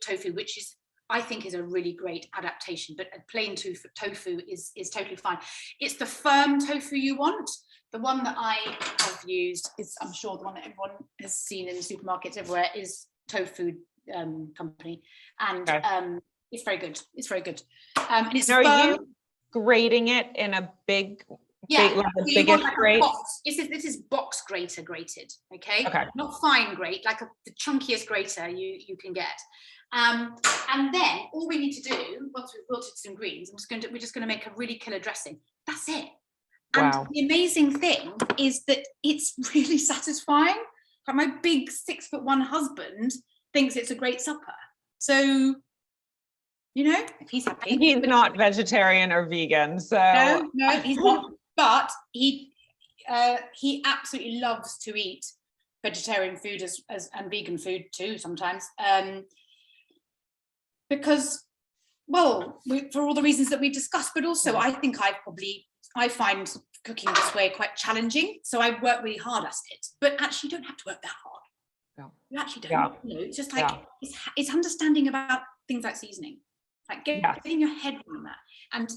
tofu, which is, I think, is a really great adaptation. But a plain tofu is totally fine. It's the firm tofu you want. The one that I have used is, I'm sure, the one that everyone has seen in the supermarkets everywhere is Tofu Company, and it's very good. It's very good. And it's firm. Are you grating it in a big? Yeah, like the biggest like grate. This is box grater grated, okay? Not fine grate, like the chunkiest grater you can get. And then all we need to do, once we've wilted some greens, we're just going to make a really killer dressing. That's it. And the amazing thing is that it's really satisfying. Like my big 6'1" husband thinks it's a great supper. So, if he's happy. He's not vegetarian or vegan, so no, he's not. But he absolutely loves to eat vegetarian food and vegan food too sometimes, because, well, for all the reasons that we've discussed. But also, I think I find cooking this way quite challenging, so I work really hard at it. But actually, you don't have to work that hard. No. You actually don't. It's just like it's understanding about things like seasoning, like getting your head around that, and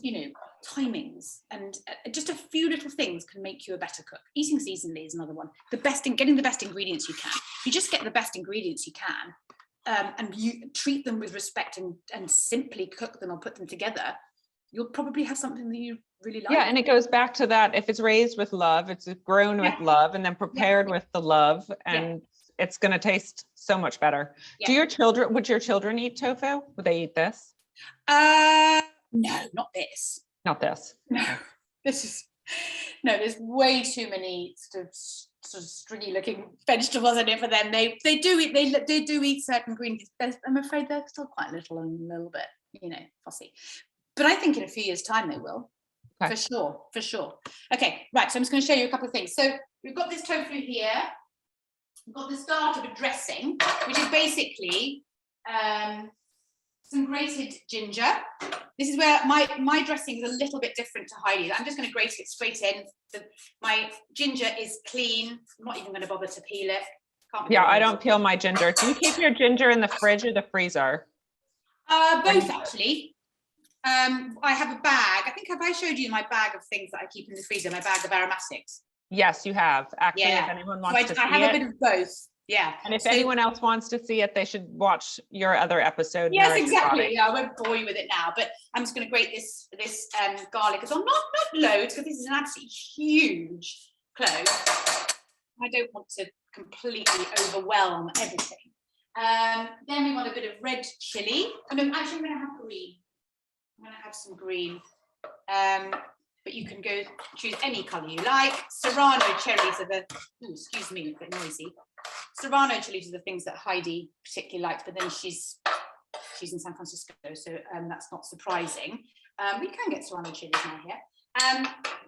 timings, and just a few little things can make you a better cook. Eating seasonally is another one. Getting the best ingredients you can. If you just get the best ingredients you can, and you treat them with respect and simply cook them or put them together, you'll probably have something that you really like. Yeah, and it goes back to that. If it's raised with love, it's grown with love, and then prepared with the love, and it's going to taste so much better. Would your children eat tofu? Would they eat this? No, not this. Not this. No, there's way too many sort of stringy looking vegetables in it for them. They do eat certain greens. I'm afraid they're still quite little and a little bit, fussy. But I think in a few years' time they will. Okay. For sure. Okay, right, so I'm just going to show you a couple of things. So we've got this tofu here. We've got the start of a dressing, which is basically some grated ginger. This is where my dressing is a little bit different to Heidi's. I'm just going to grate it straight in. My ginger is clean. I'm not even going to bother to peel it. I don't peel my ginger. Do you keep your ginger in the fridge or the freezer? Both, actually. I have a bag. I think, have I showed you my bag of things that I keep in the freezer, my bag of aromatics? Yes, you have. Actually, if anyone wants to see it. I have a bit of both. Yeah. And if anyone else wants to see it, they should watch your other episode. Yes, exactly. Yeah, I won't bore you with it now, but I'm just going to grate this garlic as well. Not loads, because this is an absolutely huge clove. I don't want to completely overwhelm everything. Then we want a bit of red chili. I'm going to have green. I'm going to have some green. But you can go choose any colour you like. Serrano chilies are excuse me, a bit noisy. Serrano chilies are the things that Heidi particularly likes, but then she's in San Francisco, so that's not surprising. We can get Serrano chilies now here.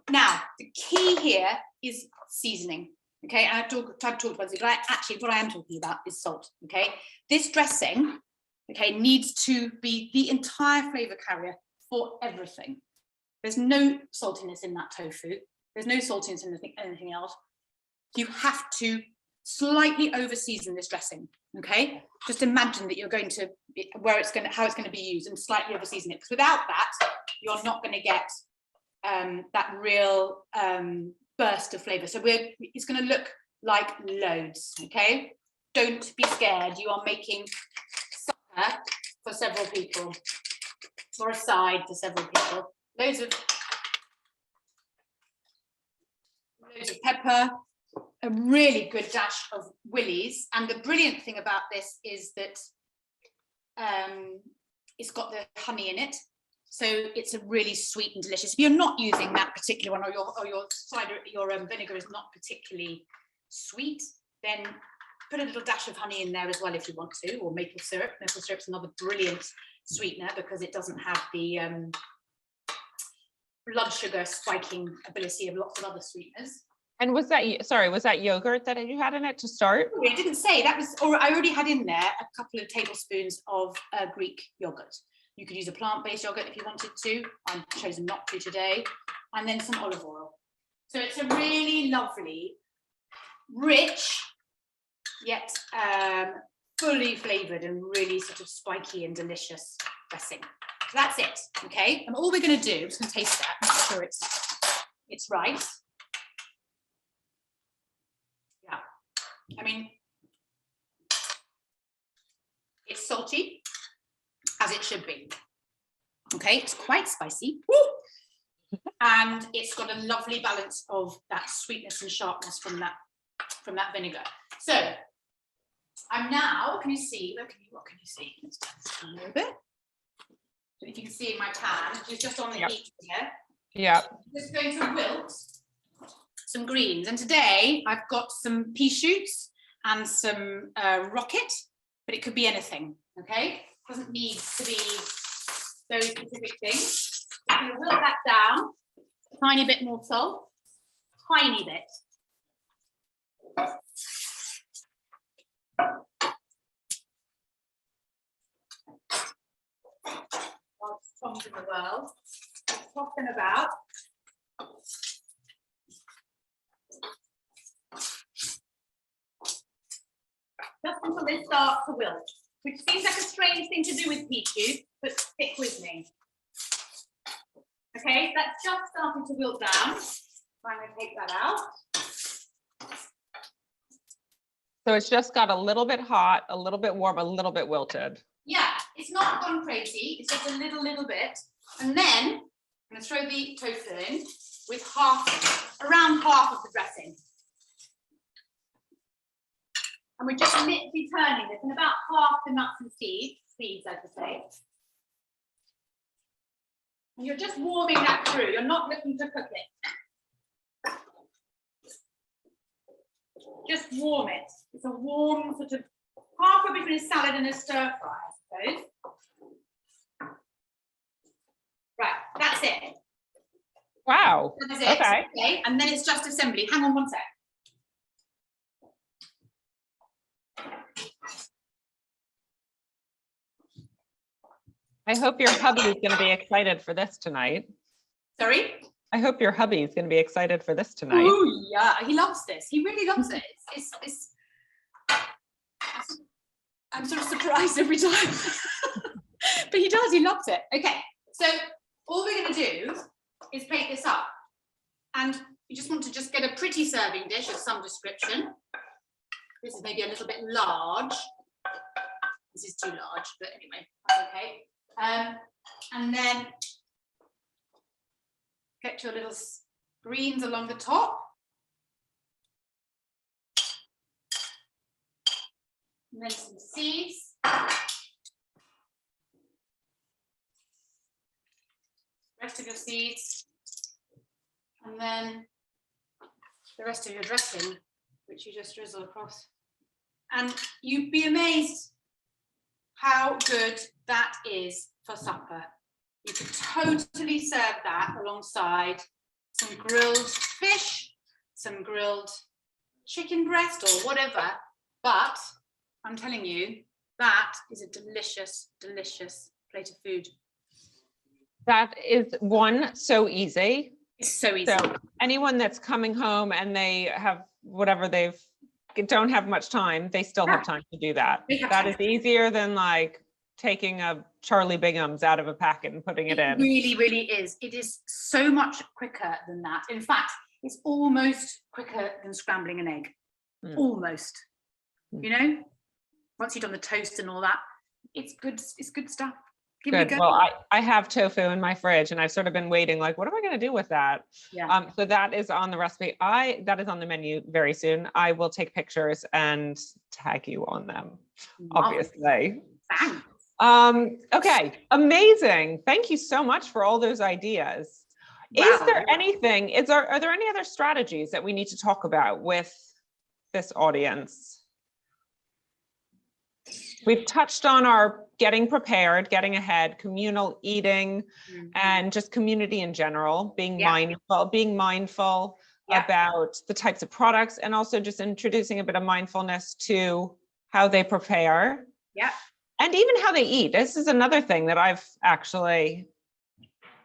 Now, the key here is seasoning. Okay, and I've talked about it, but actually what I am talking about is salt. Okay, this dressing, needs to be the entire flavour carrier for everything. There's no saltiness in that tofu. There's no saltiness in anything else. You have to slightly over season this dressing. Okay, just imagine that you're going to how it's going to be used, and slightly over season it, because without that, you're not going to get that real burst of flavour. So it's going to look like loads. Okay, don't be scared. You are making supper for several people, or a side for several people. Loads of pepper, a really good dash of willies, and the brilliant thing about this is that it's got the honey in it, so it's a really sweet and delicious. If you're not using that particular one, or your cider, your vinegar is not particularly sweet, then Put a little dash of honey in there as well if you want to, or maple syrup. Maple syrup's another brilliant sweetener because it doesn't have the blood sugar spiking ability of lots of other sweeteners. And was that yogurt that you had in it to start? I didn't say that was, or I already had in there a couple of tablespoons of Greek yogurt. You could use a plant-based yogurt if you wanted to. I've chosen not to today. And then some olive oil. So it's a really lovely, rich, yet fully flavored and really sort of spiky and delicious dressing. So that's it, okay? And all we're going to do, I'm just going to taste that, make sure it's right. Yeah, I mean, it's salty, as it should be. Okay, it's quite spicy. Woo! And it's got a lovely balance of that sweetness and sharpness from that vinegar. So I'm now, can you see, what can you see? Let's turn this down a little bit. So if you can see in my pan, which is just on the heat here. Yeah. I'm just going to wilt some greens. And today I've got some pea shoots and some rocket, but it could be anything, okay? Doesn't need to be those specific things. I'm going to wilt that down, a tiny bit more salt, tiny bit. Songs in the world, talking about. Just until they start to wilt, which seems like a strange thing to do with pea shoots, but stick with me. Okay, that's just starting to wilt down. I'm going to take that out. So it's just got a little bit hot, a little bit warm, a little bit wilted. Yeah, it's not gone crazy, it's just a little bit. And then I'm going to throw the tofu in with around half of the dressing. And we're just literally turning this, and about half the nuts and seeds, I should say. And you're just warming that through, you're not looking to cook it. Just warm it. It's a warm sort of halfway between a salad and a stir fry, I suppose. Right, that's it. Wow. That is it. Okay. And then it's just assembly. Hang on one sec. I hope your hubby is going to be excited for this tonight. Sorry? I hope your hubby is going to be excited for this tonight. Oh yeah, he loves this. He really loves it. I'm sort of surprised every time. But he does, he loves it. Okay, so all we're going to do is plate this up. And you just want to just get a pretty serving dish of some description. This is maybe a little bit large. This is too large, but anyway, that's okay. And then get your little greens along the top. And then some seeds. Rest of your seeds. And then the rest of your dressing, which you just drizzle across. And you'd be amazed how good that is for supper. You could totally serve that alongside some grilled fish, some grilled chicken breast or whatever. But I'm telling you, that is a delicious, delicious plate of food. That is so easy. It's so easy. So anyone that's coming home and they have whatever don't have much time, they still have time to do that. That is easier than like taking a Charlie Bingham's out of a packet and putting it in. It really, really is. It is so much quicker than that. In fact, it's almost quicker than scrambling an egg. Almost. You know, once you've done the toast and all that, it's good stuff. Give it a go. Well, I have tofu in my fridge and I've sort of been waiting, like, what am I going to do with that? Yeah. So that is on the recipe. That is on the menu very soon. I will take pictures and tag you on them, obviously. Thanks. Okay, amazing. Thank you so much for all those ideas. Wow. Is there anything, are there any other strategies that we need to talk about with this audience? We've touched on our getting prepared, getting ahead, communal eating, and just community in general, being mindful about the types of products, and also just introducing a bit of mindfulness to how they prepare. Yeah. And even how they eat. This is another thing that I've actually,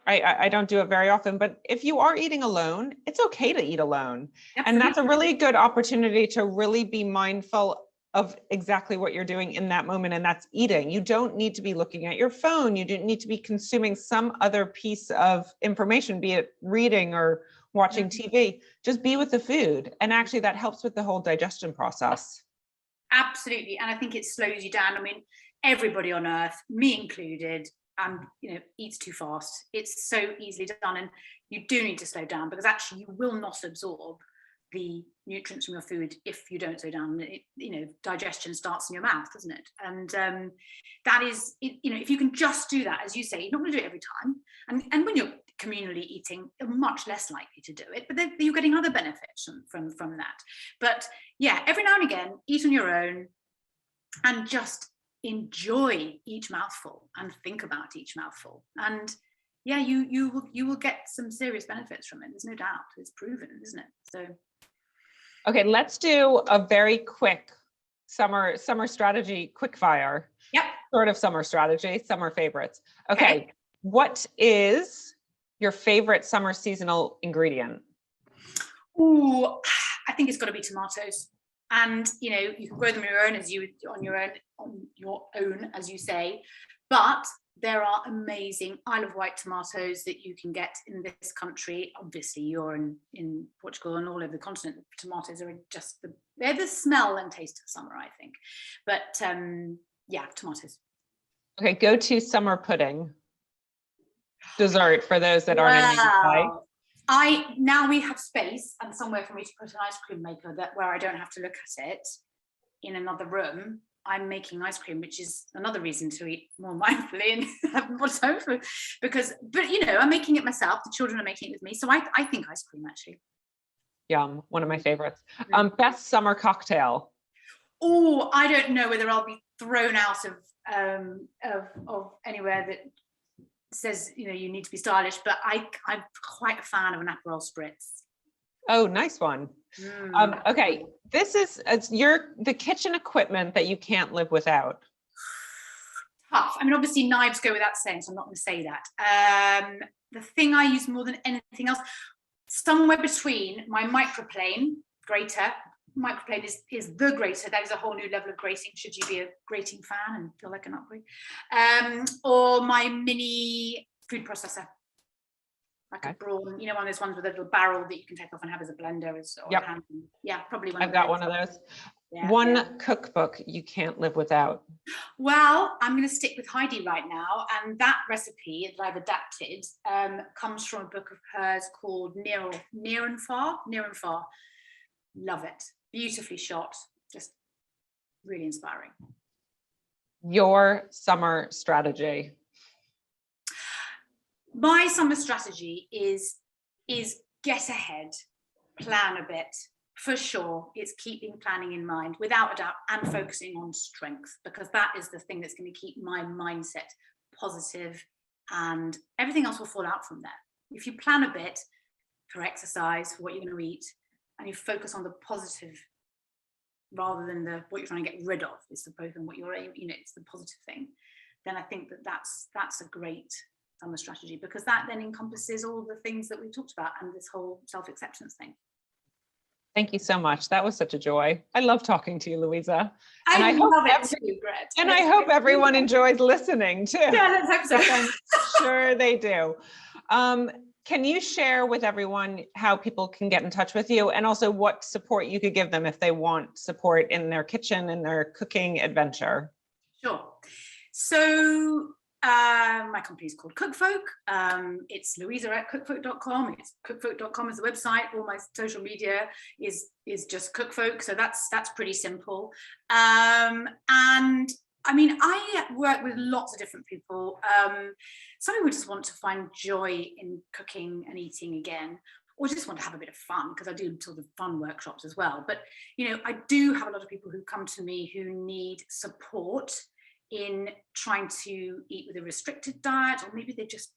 I don't do it very often, but if you are eating alone, it's okay to eat alone. Absolutely. And that's a really good opportunity to really be mindful of exactly what you're doing in that moment, and that's eating. You don't need to be looking at your phone. You don't need to be consuming some other piece of information, be it reading or watching TV. Just be with the food. And actually that helps with the whole digestion process. Absolutely. And I think it slows you down. I mean, everybody on earth, me included, eats too fast. It's so easily done, and you do need to slow down, because actually you will not absorb the nutrients from your food if you don't slow down. Digestion starts in your mouth, doesn't it? And that is, if you can just do that, as you say, you're not going to do it every time. And when you're communally eating, you're much less likely to do it, but then you're getting other benefits from that. But yeah, every now and again, eat on your own and just enjoy each mouthful and think about each mouthful. And yeah, you will get some serious benefits from it. There's no doubt. It's proven, isn't it? So. Okay, let's do a very quick summer strategy quick fire. Yep. Sort of summer strategy, summer favorites. Okay. What is your favorite summer seasonal ingredient? Ooh, I think it's got to be tomatoes. And you can grow them on your own, as you say. But there are amazing Isle of Wight tomatoes that you can get in this country. Obviously, you're in Portugal and all over the continent. Tomatoes are just they're the smell and taste of summer, I think. But tomatoes. Okay, go to summer pudding. Dessert for those that aren't in the UK. Now we have space and somewhere for me to put an ice cream maker where I don't have to look at it in another room. I'm making ice cream, which is another reason to eat more mindfully and have more time for it. But I'm making it myself. The children are making it with me. So I think ice cream, actually. Yum, one of my favorites. Best summer cocktail. Oh, I don't know whether I'll be thrown out of anywhere that says you need to be stylish, but I'm quite a fan of an Aperol Spritz. Oh, nice one. Okay, this is the kitchen equipment that you can't live without. Tough. I mean, obviously knives go without saying, so I'm not going to say that. The thing I use more than anything else, somewhere between my microplane grater. Microplane is the grater. That is a whole new level of grating, should you be a grating fan and feel like an upgrade. Or my mini food processor. Like a Braun, one of those ones with a little barrel that you can take off and have as a blender. Probably one. I've got one of those. One cookbook you can't live without. Well, I'm going to stick with Heidi right now, and that recipe that I've adapted comes from a book of hers called Near and Far. Love it. Beautifully shot. Just really inspiring. Your summer strategy. My summer strategy is get ahead, plan a bit. For sure, it's keeping planning in mind, without a doubt, and focusing on strength, because that is the thing that's going to keep my mindset positive, and everything else will fall out from there. If you plan a bit for exercise, for what you're going to eat, and you focus on the positive rather than what you're trying to get rid of, it's the both and what you're aiming, it's the positive thing, then I think that's a great summer strategy, because that then encompasses all the things that we've talked about and this whole self-acceptance thing. Thank you so much. That was such a joy. I love talking to you, Louisa. I love it too, Gret. And I hope everyone enjoys listening too. Yeah, let's hope so. I'm sure they do. Can you share with everyone how people can get in touch with you, and also what support you could give them if they want support in their kitchen and their cooking adventure? Sure. So my company is called Cookfolk. It's Louisa at cookfolk.com. It's cookfolk.com is the website. All my social media is just Cookfolk. So that's pretty simple. And I mean, I work with lots of different people. Some people just want to find joy in cooking and eating again. or just want to have a bit of fun, because I do sort of fun workshops as well. But, you know, I do have a lot of people who come to me who need support in trying to eat with a restricted diet, or maybe they just,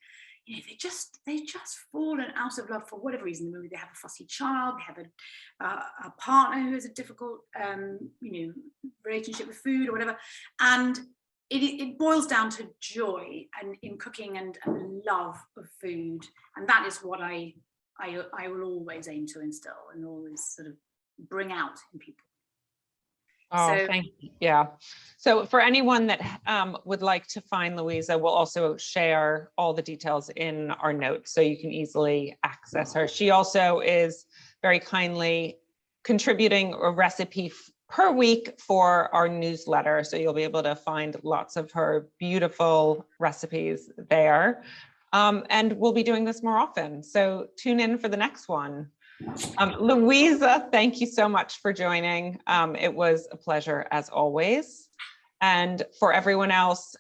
you know, they just fallen out of love for whatever reason. Maybe they have a fussy child, they have a partner who has a difficult, you know, relationship with food or whatever, and it boils down to joy and in cooking and love of food, and that is what I will always aim to instill and always sort of bring out in people. Oh, So, thank you. Yeah. So for anyone that would like to find Louisa, we'll also share all the details in our notes so you can easily access her. She also is very kindly contributing a recipe per week for our newsletter. So you'll be able to find lots of her beautiful recipes there. And we'll be doing this more often. So tune in for the next one. Louisa, thank you so much for joining. It was a pleasure as always. And for everyone else,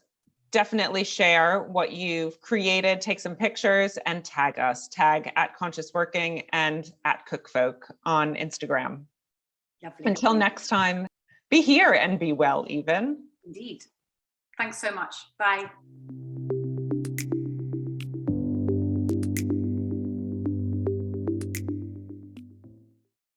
definitely share what you've created, take some pictures and tag us. Tag @ConsciousWorking and @CookFolk on Instagram. lovely. Until next time, be here and be well even. Indeed. Thanks so much. Bye.